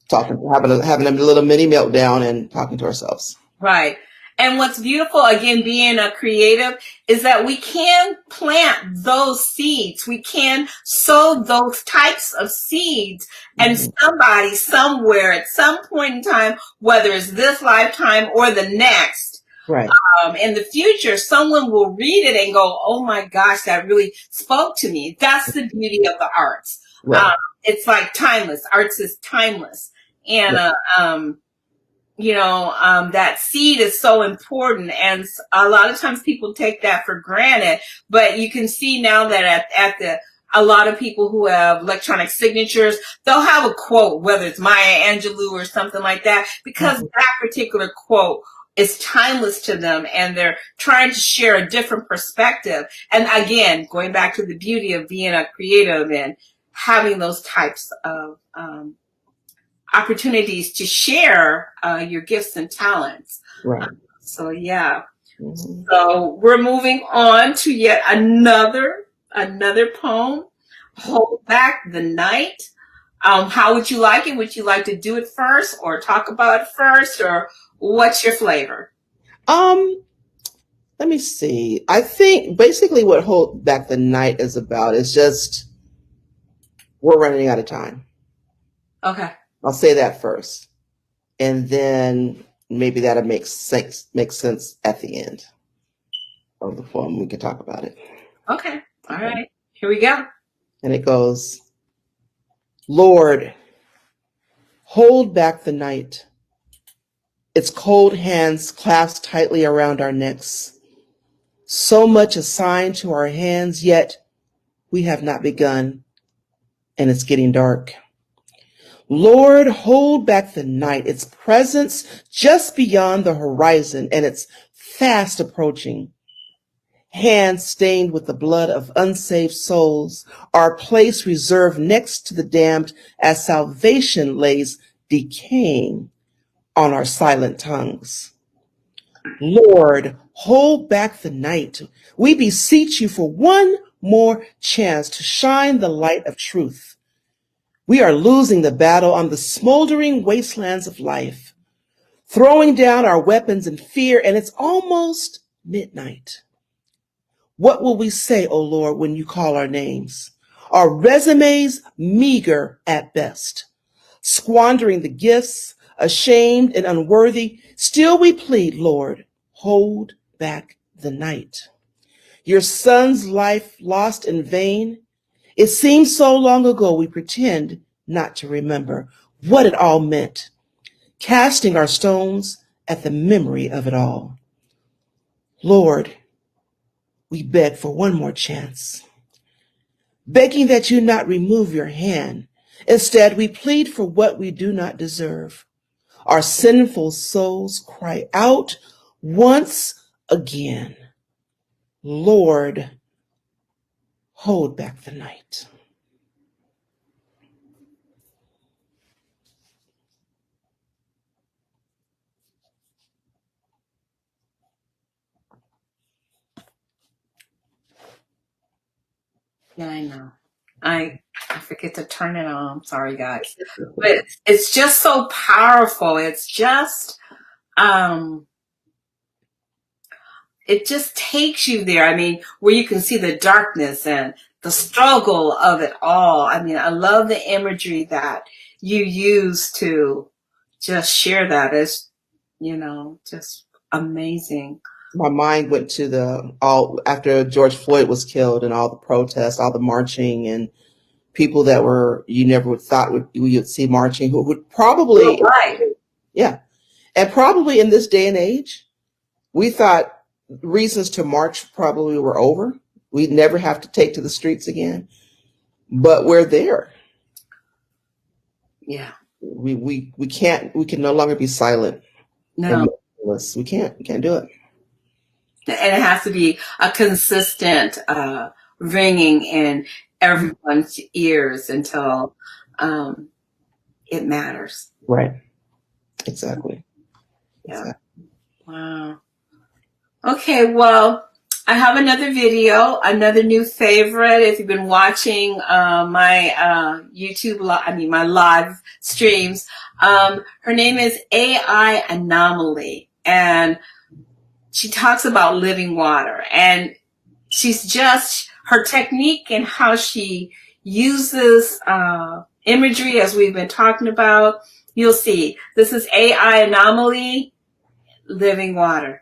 having a little mini meltdown and talking to ourselves. Right. And what's beautiful, again, being a creative, is that we can plant those seeds. We can sow those types of seeds, and somebody somewhere at some point in time, whether it's this lifetime or the next, Right. In the future, someone will read it and go, "Oh my gosh, that really spoke to me." That's the beauty of the arts. Right. It's like timeless. Arts is timeless, and that seed is so important, and a lot of times people take that for granted. But you can see now that a lot of people who have electronic signatures, they'll have a quote, whether it's Maya Angelou or something like that, because that particular quote is timeless to them, and they're trying to share a different perspective. And again, going back to the beauty of being a creative and having those types of opportunities to share your gifts and talents. Right. So yeah. Mm-hmm. So we're moving on to yet another poem, Hold Back the Night. How would you like it? Would you like to do it first or talk about it first, or what's your flavor? Let me see. I think basically what Hold Back the Night is about is just we're running out of time. Okay. I'll say that first. And then maybe that'll make sense at the end of the poem. We can talk about it. Okay. All right. Here we go. And it goes, Lord, hold back the night. Its cold hands clasped tightly around our necks. So much assigned to our hands, yet we have not begun, and it's getting dark. Lord, hold back the night, its presence just beyond the horizon, and it's fast approaching. Hands stained with the blood of unsaved souls, our place reserved next to the damned as salvation lays decaying on our silent tongues. Lord, hold back the night. We beseech you for one more chance to shine the light of truth. We are losing the battle on the smoldering wastelands of life, throwing down our weapons in fear, and it's almost midnight. What will we say, O Lord, when you call our names? Our resumes meager at best, squandering the gifts, ashamed and unworthy. Still we plead, Lord, hold back the night. Your son's life lost in vain. It seems so long ago we pretend not to remember what it all meant, casting our stones at the memory of it all. Lord, we beg for one more chance, begging that you not remove your hand. Instead, we plead for what we do not deserve. Our sinful souls cry out once again, Lord, hold back the night. Yeah, I know. I forget to turn it on. I'm sorry, guys. But it's just so powerful. It's just it just takes you there. I mean, where you can see the darkness and the struggle of it all. I mean, I love the imagery that you use to just share that. It's, just amazing. My mind went to after George Floyd was killed and all the protests, all the marching, and people that you never would thought you'd see marching, who would probably, right. Yeah. And probably in this day and age, we thought reasons to march probably were over. We'd never have to take to the streets again, but we're there. Yeah. We can no longer be silent. No. We can't do it. And it has to be a consistent ringing in everyone's ears until it matters. Right. Exactly. Yeah. Exactly. Wow. Okay, well, I have another video, another new favorite. If you've been watching my YouTube, my live streams, her name is AI Anomaly, and she talks about living water, and her technique and how she uses imagery, as we've been talking about. You'll see, this is AI Anomaly, living water.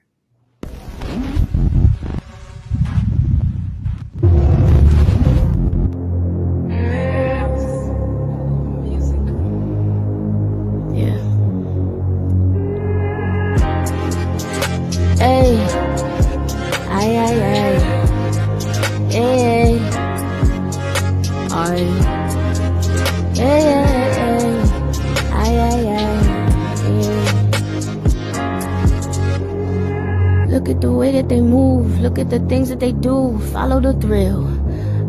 Ay, ay, ay. Hey, ay. Hey, hey, hey. Ay, ay, ay. Hey. Look at the way that they move. Look at the things that they do. Follow the thrill.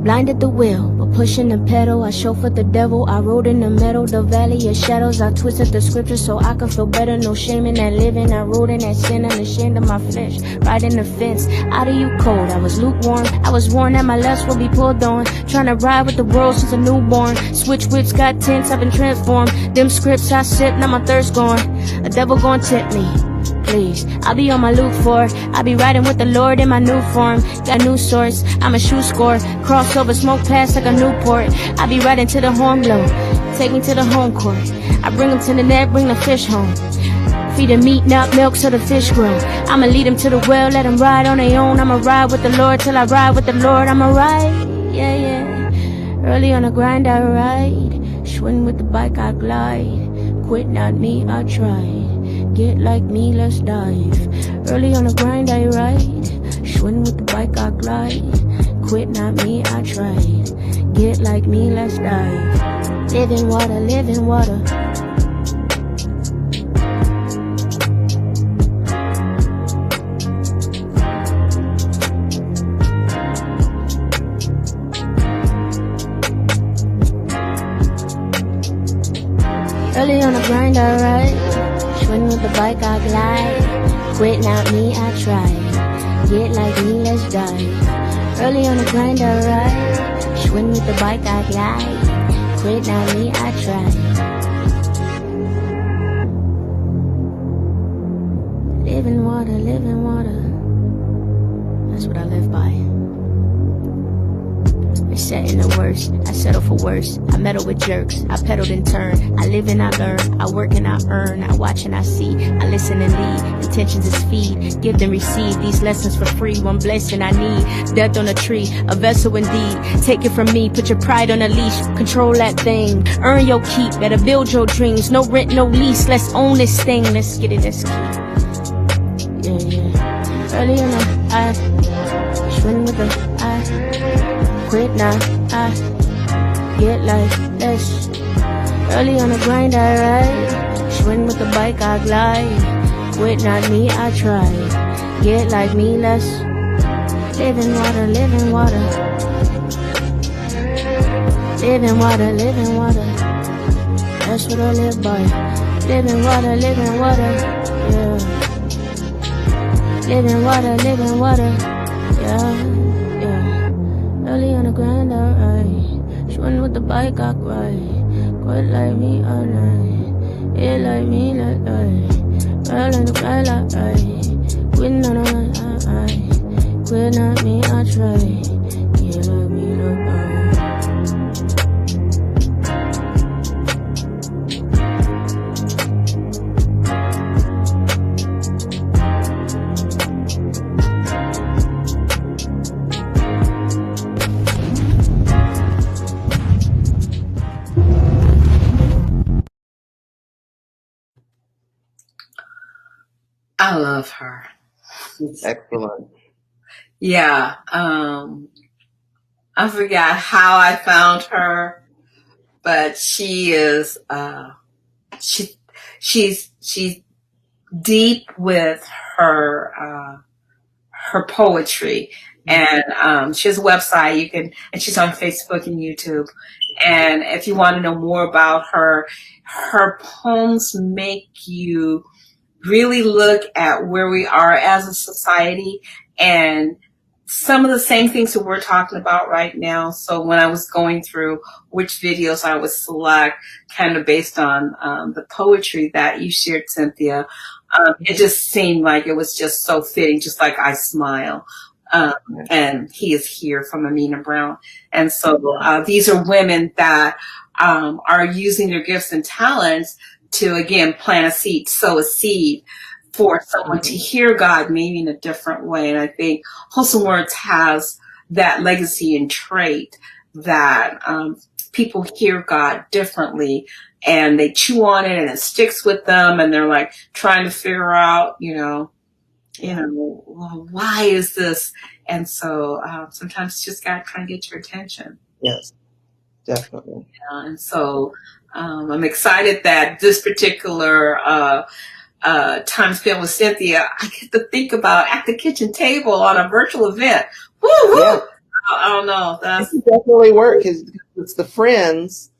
Blind at the wheel, but pushing the pedal. I chauffeured the devil, I rode in the meadow. The valley of shadows, I twisted the scripture so I can feel better. No shame in that living, I rode in that sin. Unashamed of my flesh, riding the fence. Out of you cold, I was lukewarm. I was warned that my lust will be pulled on. Trying to ride with the world since a newborn. Switch whips got tense, I've been transformed. Them scripts I sip, now my thirst gone. A devil gon' tempt me, please. I'll be on my loop for it. I'll be riding with the Lord in my new form. Got new source, I'm a shoe score. Crossover, smoke past like a Newport. I'll be riding to the horn blow. Take me to the home court. I bring them to the net, bring the fish home. Feed them meat, not milk, so the fish grow. I'ma lead them to the well, let them ride on their own. I'ma ride with the Lord till I ride with the Lord. I'ma ride, yeah, yeah. Early on the grind, I ride. Swing with the bike, I glide. Quit, not me, I tried. Get like me, let's dive. Early on the grind, I ride. Swing with the bike, I glide. Quit, not me, I tried. Get like me, let's dive. Living water, living water. Early on the grind, I ride. Swing with the bike, I glide. Quit, not me, I try. Get like me, let's dive. Early on the grind, I ride. Swing with the bike, I glide. Quit, not me, I try. Living water, living water. That's what I live by. I set in the worst, I settle for worse. I meddle with jerks, I pedal and turn. I live and I learn, I work and I earn. I watch and I see, I listen and lead. Intentions is feed, give and receive. These lessons for free, one blessing I need. Death on a tree, a vessel indeed. Take it from me, put your pride on a leash. Control that thing, earn your keep. Better build your dreams, no rent, no lease. Let's own this thing, let's get it, let's keep. Yeah, yeah. Early on the I swing with the I. Quit now, I get like this. Early on the grind, I ride. Swing with the bike, I glide. Quit, not me, I try. Get like me, let's living water, living water. Living water, living water. That's what I live by. Living water, yeah. Living water, yeah, yeah. Early on the grind, I ride. Swing with the bike, I cry. Quit like me all night. Yeah, like me, like I. Girl on the grind, like I. Quit on the grind, I. Quit not me, I try. Yeah, like me, like I. I love her. Excellent. Yeah. I forgot how I found her, but she is she's deep with her poetry, and she has a website and she's on Facebook and YouTube. And if you want to know more about her poems make you really look at where we are as a society and some of the same things that we're talking about right now. So when I was going through which videos I would select kind of based on the poetry that you shared, Cynthia, it just seemed like it was just so fitting, just like I Smile. And He Is Here from Amina Brown. And so these are women that are using their gifts and talents to, again, plant a seed, sow a seed for someone to hear God maybe in a different way. And I think Wholesome Words has that legacy and trait that people hear God differently and they chew on it and it sticks with them and they're like trying to figure out, You know, well, why is this? And so sometimes you just got to try and get your attention. Yes, definitely. And so I'm excited that this particular time spent with Cynthia, I get to think about at the kitchen table on a virtual event. Woo woo! Yeah. I don't know. It could definitely work because it's the friends.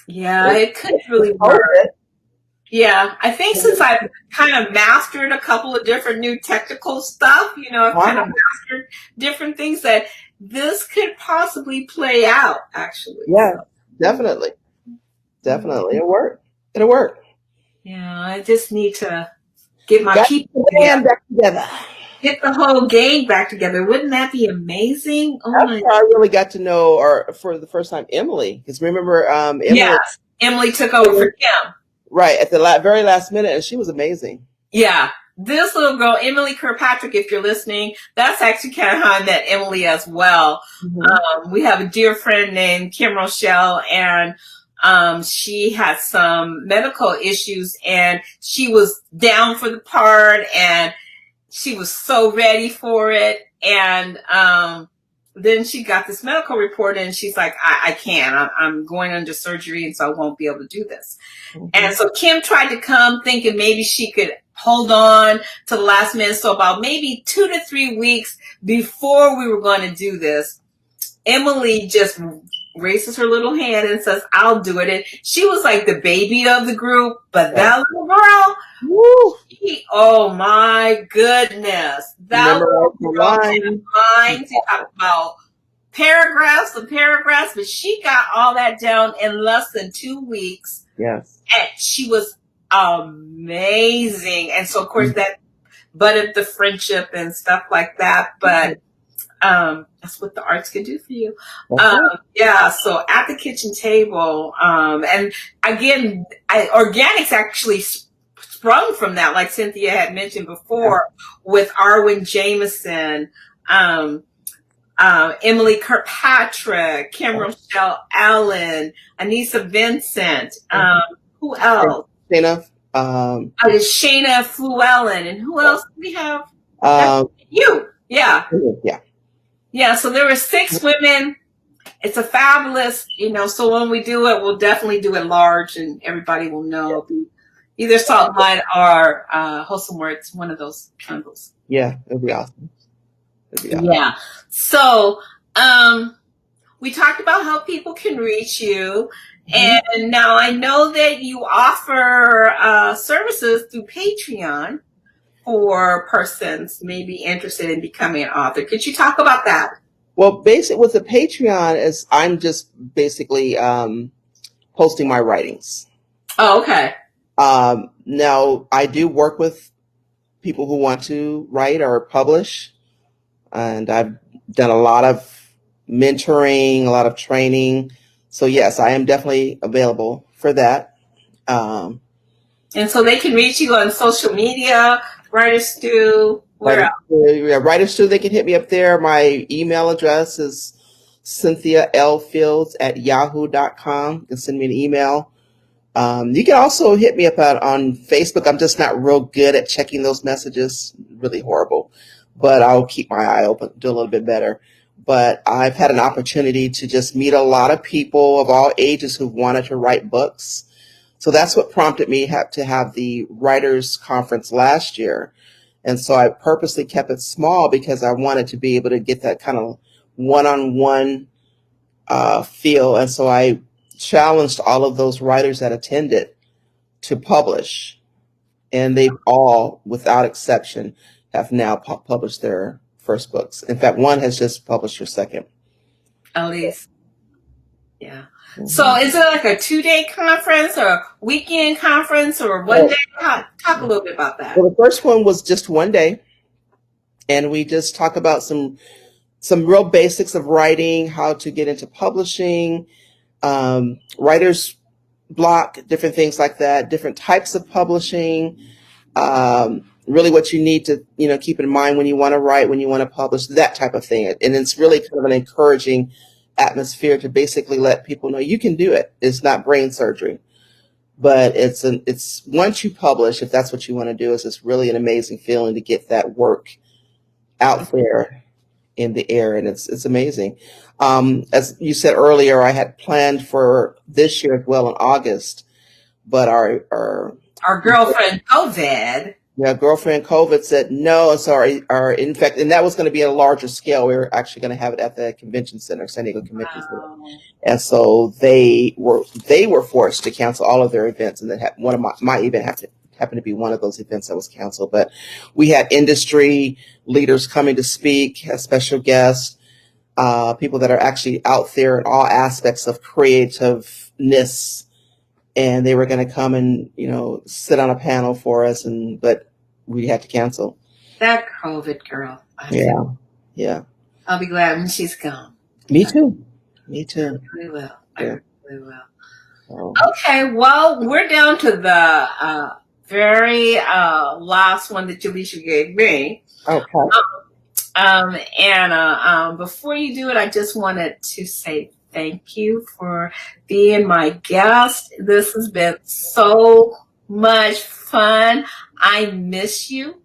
Yeah, it could really work. Yeah, I think since I've kind of mastered a couple of different new technical stuff, you know, I've kind of mastered different things that this could possibly play out, actually. Yeah, definitely. Definitely. It'll work. It'll work. Yeah, I just need to get my people back together. Get the whole gang back together. Wouldn't that be amazing? Oh That's how I really got to know, or for the first time, Emily. Because remember, Emily took over for Kim. Right, at the very last minute, and she was amazing. Yeah. This little girl, Emily Kirkpatrick, if you're listening, that's actually kind of how I met Emily as well. Mm-hmm. We have a dear friend named Kim Rochelle, and she had some medical issues, and she was down for the part, and she was so ready for it. And then she got this medical report, and she's like, I can't. I'm going under surgery, and so I won't be able to do this. Mm-hmm. And so Kim tried to come thinking maybe she could hold on to the last minute. So about maybe 2 to 3 weeks before we were going to do this, Emily just raises her little hand and says, I'll do it. And she was like the baby of the group, but that little girl, oh my goodness. That little girl had mind to talk about paragraphs and paragraphs, but she got all that down in less than 2 weeks. Yes. And she was amazing. And so, of course, that budded the friendship and stuff like that. But that's what the arts can do for you. Yeah, so at the kitchen table, and again, organics actually sprung from that, like Cynthia had mentioned before, with Arwen Jameson, Emily Kirkpatrick, Kim Rochelle Allen, Anissa Vincent, who else? Shayna. Shayna Fluellen, and who else do we have? You. Yeah. Yeah, so there were 6 women. It's a fabulous, so when we do it, we'll definitely do it large and everybody will know. Either Salt Line or Wholesome WordZ, one of those trundles. Yeah, it'd be awesome. Yeah. So we talked about how people can reach you. Mm-hmm. And now I know that you offer services through Patreon for persons maybe interested in becoming an author. Could you talk about that? Well, basically with the Patreon is I'm just basically posting my writings. Oh, okay. Now I do work with people who want to write or publish, and I've done a lot of mentoring, a lot of training. So yes, I am definitely available for that. And so they can reach you on social media, Writer Stew, where else? Writer Stew, they can hit me up there. My email address is cynthialfields@yahoo.com. You can send me an email. You can also hit me up on Facebook. I'm just not real good at checking those messages. Really horrible. But I'll keep my eye open, do a little bit better. But I've had an opportunity to just meet a lot of people of all ages who wanted to write books. So that's what prompted me to have the writers conference last year. And so I purposely kept it small because I wanted to be able to get that kind of one-on-one feel. And so I challenged all of those writers that attended to publish. And they've all, without exception, have now published their first books. In fact, one has just published her second. At least. Yeah. Mm-hmm. So is it like a 2-day conference or a weekend conference or one day? Talk a little bit about that. Well, the first one was just one day. And we just talk about some real basics of writing, how to get into publishing, writer's block, different things like that, different types of publishing, really what you need to, keep in mind when you want to write, when you want to publish, that type of thing. And it's really kind of an encouraging atmosphere to basically let people know you can do it. It's not brain surgery. But it's once you publish, if that's what you want to do, it's really an amazing feeling to get that work out there in the air, and it's amazing. As you said earlier, I had planned for this year as well in August, but our girlfriend COVID. yeah, girlfriend COVID said no. So our in fact, and that was going to be at a larger scale. We were actually going to have it at the convention center, San Diego Convention Center, and so they were forced to cancel all of their events, and then one of my event happened to be one of those events that was canceled. But we had industry leaders coming to speak as special guests, people that are actually out there in all aspects of creativeness. And they were going to come and, sit on a panel for us, but we had to cancel. That COVID girl. Yeah. I'll be glad when she's gone. Me too. I really will. Yeah. I really will. Okay, well, we're down to the very last one that Jaleisha gave me. Okay. And before you do it, I just wanted to say thank you for being my guest. This has been so much fun. I miss you.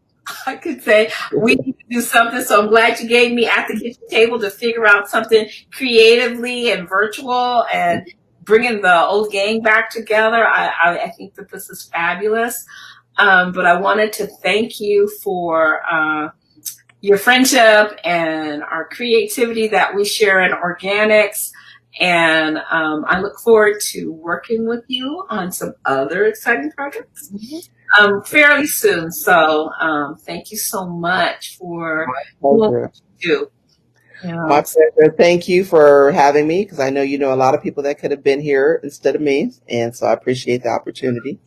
I could say we need to do something. So I'm glad you gave me at the kitchen table to figure out something creatively and virtual and bringing the old gang back together. I think that this is fabulous. But I wanted to thank you for your friendship and our creativity that we share in organics. And I look forward to working with you on some other exciting projects fairly soon. So thank you so much for what you do. My pleasure. Thank you for having me, because I know you know a lot of people that could have been here instead of me. And so I appreciate the opportunity.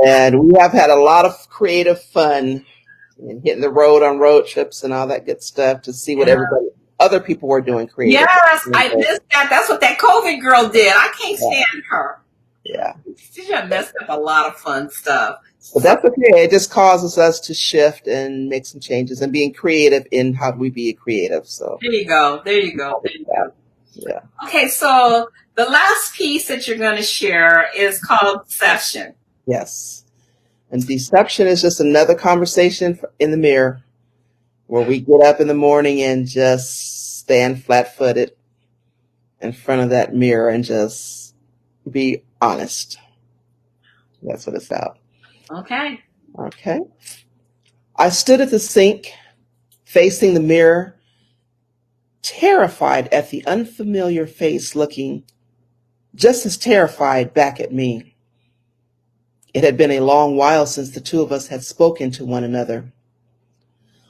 And we have had a lot of creative fun and hitting the road on road trips and all that good stuff to see what other people were doing creative. Yes, I missed that. That's what that COVID girl did. I can't stand her. Yeah. She just messed up a lot of fun stuff. But that's okay. It just causes us to shift and make some changes and being creative in how do we be creative. So there you go. Yeah. Okay, so the last piece that you're going to share is called Deception. Yes. And deception is just another conversation in the mirror, where we get up in the morning and just stand flat-footed in front of that mirror and just be honest. That's what it's about. Okay. I stood at the sink, facing the mirror, terrified at the unfamiliar face looking just as terrified back at me. It had been a long while since the two of us had spoken to one another.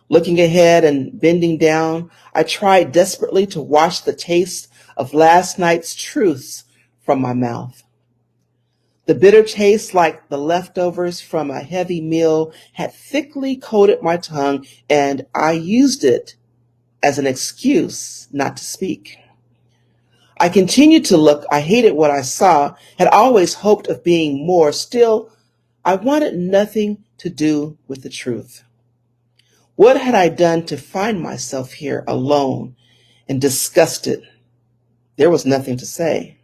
Looking ahead and bending down, I tried desperately to wash the taste of last night's truths from my mouth. The bitter taste, like the leftovers from a heavy meal, had thickly coated my tongue, and I used it as an excuse not to speak. I continued to look. I hated what I saw, had always hoped of being more. Still, I wanted nothing to do with the truth. What had I done to find myself here alone and disgusted? There was nothing to say.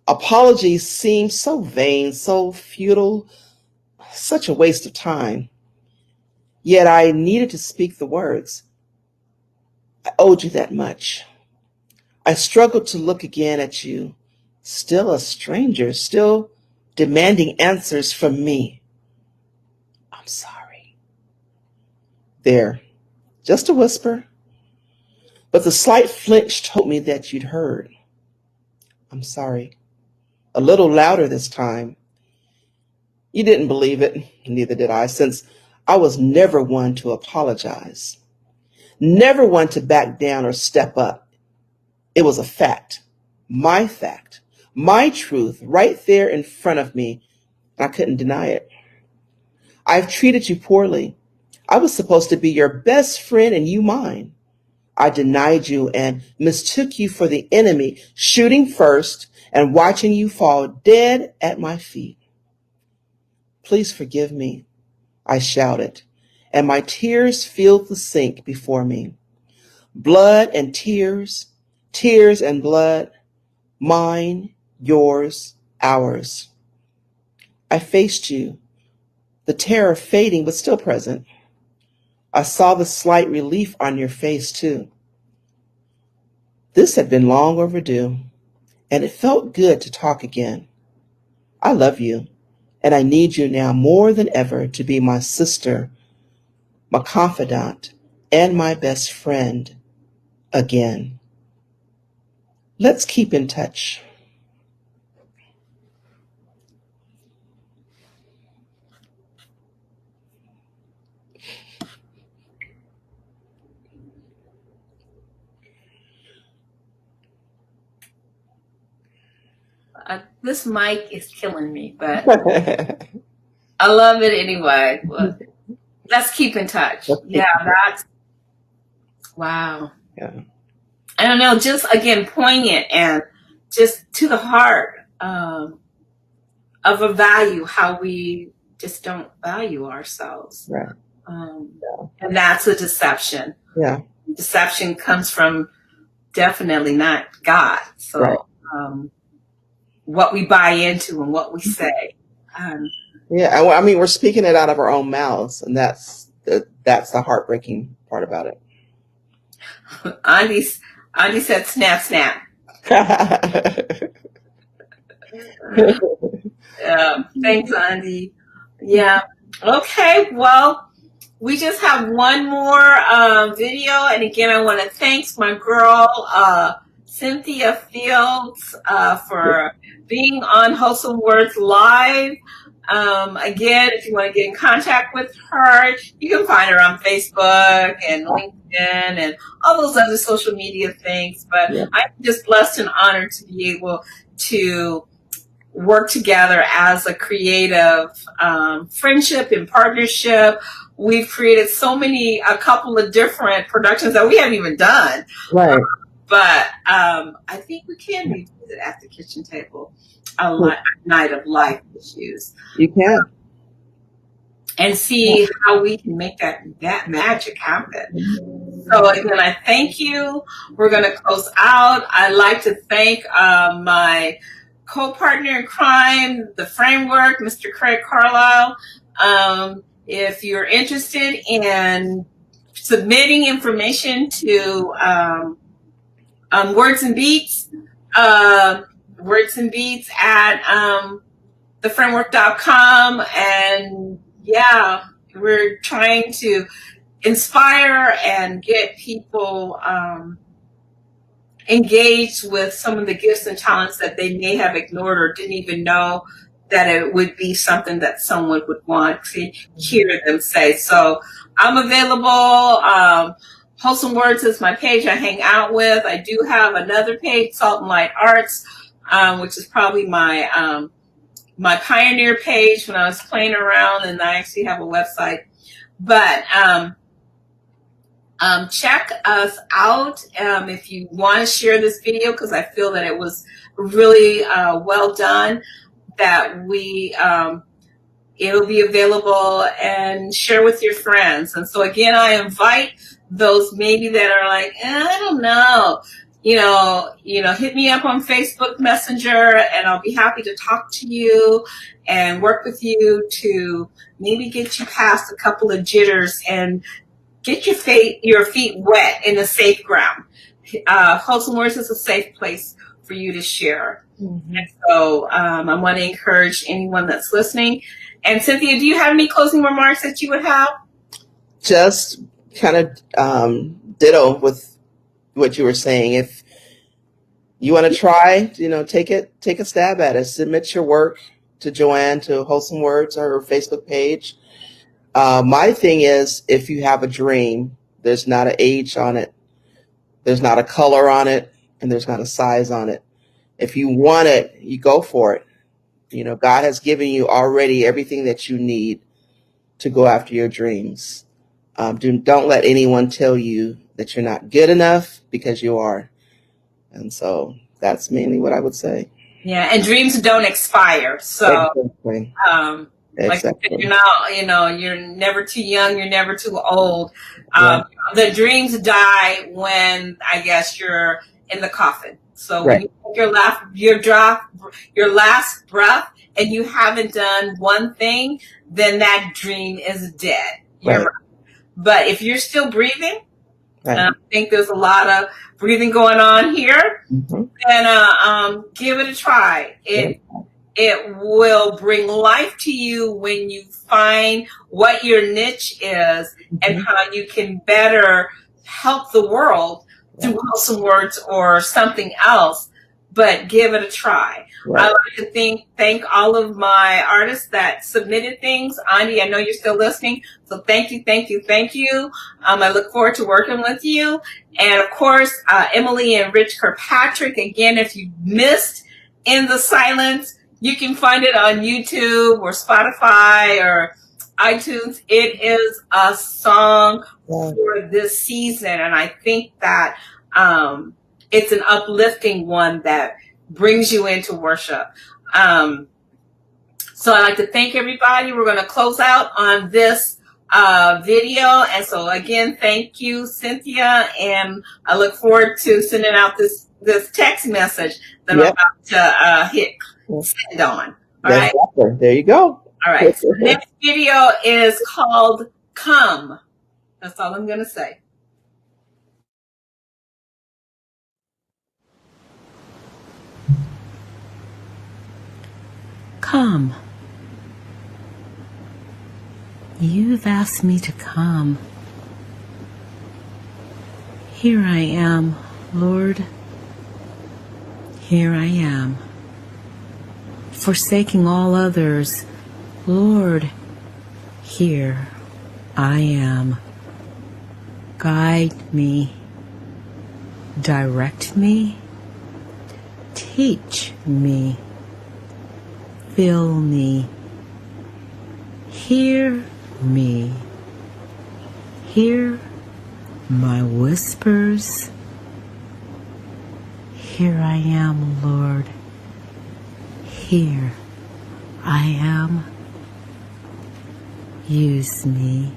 Apologies seemed so vain, so futile, such a waste of time. Yet I needed to speak the words. I owed you that much. I struggled to look again at you, still a stranger, still demanding answers from me. I'm sorry. There, just a whisper, but the slight flinch told me that you'd heard. I'm sorry. A little louder this time. You didn't believe it, neither did I, since I was never one to apologize, never one to back down or step up. It was a fact, my truth, right there in front of me, and I couldn't deny it. I've treated you poorly. I was supposed to be your best friend and you mine. I denied you and mistook you for the enemy, shooting first and watching you fall dead at my feet. Please forgive me, I shouted, and my tears filled the sink before me. Blood and tears and blood, mine, yours, ours. I faced you, the terror fading but still present. I saw the slight relief on your face too. This had been long overdue, and it felt good to talk again. I love you, and I need you now more than ever to be my sister, my confidant, and my best friend again. Let's keep in touch. This mic is killing me, but I love it anyway. Well, let's keep in touch. Yeah, that's wow. Yeah. I don't know, just again poignant and just to the heart of a value, how we just don't value ourselves. Right. And that's a deception. Yeah. Deception comes from definitely not God. So Right. What we buy into and what we say. Yeah, I mean, we're speaking it out of our own mouths, and that's the heartbreaking part about it. Andy said, "Snap, snap." Thanks, Andy. Yeah. Okay. Well, we just have one more video, and again, I want to thank my girl Cynthia Fields for being on Wholesome WordZ Live. Again, if you want to get in contact with her, you can find her on Facebook and LinkedIn and all those other social media things. But Yeah. I'm just blessed and honored to be able to work together as a creative friendship and partnership. We've created a couple of different productions that we haven't even done. Right. But I think we can revisit at the kitchen table a night of life issues. You can. And see how we can make that magic happen. So again, I thank you. We're going to close out. I'd like to thank my co-partner in crime, the framework, Mr. Craig Carlisle. If you're interested in submitting information to WordZ and Beats, WordZ and Beats at theframework.com. And yeah, we're trying to inspire and get people engaged with some of the gifts and talents that they may have ignored or didn't even know that it would be something that someone would want to hear them say. So I'm available. Wholesome WordZ is my page I hang out with. I do have another page, Salt and Light Arts, which is probably my my pioneer page when I was playing around, and I actually have a website. But check us out if you want to share this video, because I feel that it was really well done, that we it'll be available, and share with your friends. And so again, I invite those maybe that are like, I don't know, hit me up on Facebook Messenger, and I'll be happy to talk to you and work with you to maybe get you past a couple of jitters and get your feet wet in a safe ground. Wholesome WordZ is a safe place for you to share. Mm-hmm. And so I want to encourage anyone that's listening. And Cynthia, do you have any closing remarks that you would have? Just kind of ditto with what you were saying. If you want to try, take a stab at it. Submit your work to Joanne, to Wholesome WordZ, or her Facebook page. My thing is, if you have a dream, there's not an age on it, there's not a color on it, and there's not a size on it. If you want it, you go for it. God has given you already everything that you need to go after your dreams. Don't let anyone tell you that you're not good enough, because you are. And so that's mainly what I would say. Yeah, and dreams don't expire. So exactly. Like you're not, you're never too young, you're never too old. The dreams die when, I guess, you're in the coffin. So when you take your last breath, and you haven't done one thing, then that dream is dead. You're Right. right. But if you're still breathing, Right. and I think there's a lot of breathing going on here, Mhm. then give it a try. It will bring life to you when you find what your niche is and Mhm. how you can better help the world through wholesome words or something else. But give it a try. Right. I like to thank all of my artists that submitted things. Andi, I know you're still listening, so thank you, thank you, thank you. I look forward to working with you. And of course, Emily and Rich Kirkpatrick. Again, if you missed In the Silence, you can find it on YouTube or Spotify or iTunes. It is a song for this season, and I think that it's an uplifting one that brings you into worship. So I'd like to thank everybody. We're going to close out on this video. And so again, thank you, Cynthia. And I look forward to sending out this text message that I'm about to hit send on. All right. Exactly. There you go. All right. So the next video is called Come. That's all I'm going to say. Come. You've asked me to come. Here I am, Lord. Here I am. Forsaking all others, Lord, here I am. Guide me. Direct me. Teach me. Fill me. Hear me. Hear my whispers. Here I am, Lord. Here I am. Use me.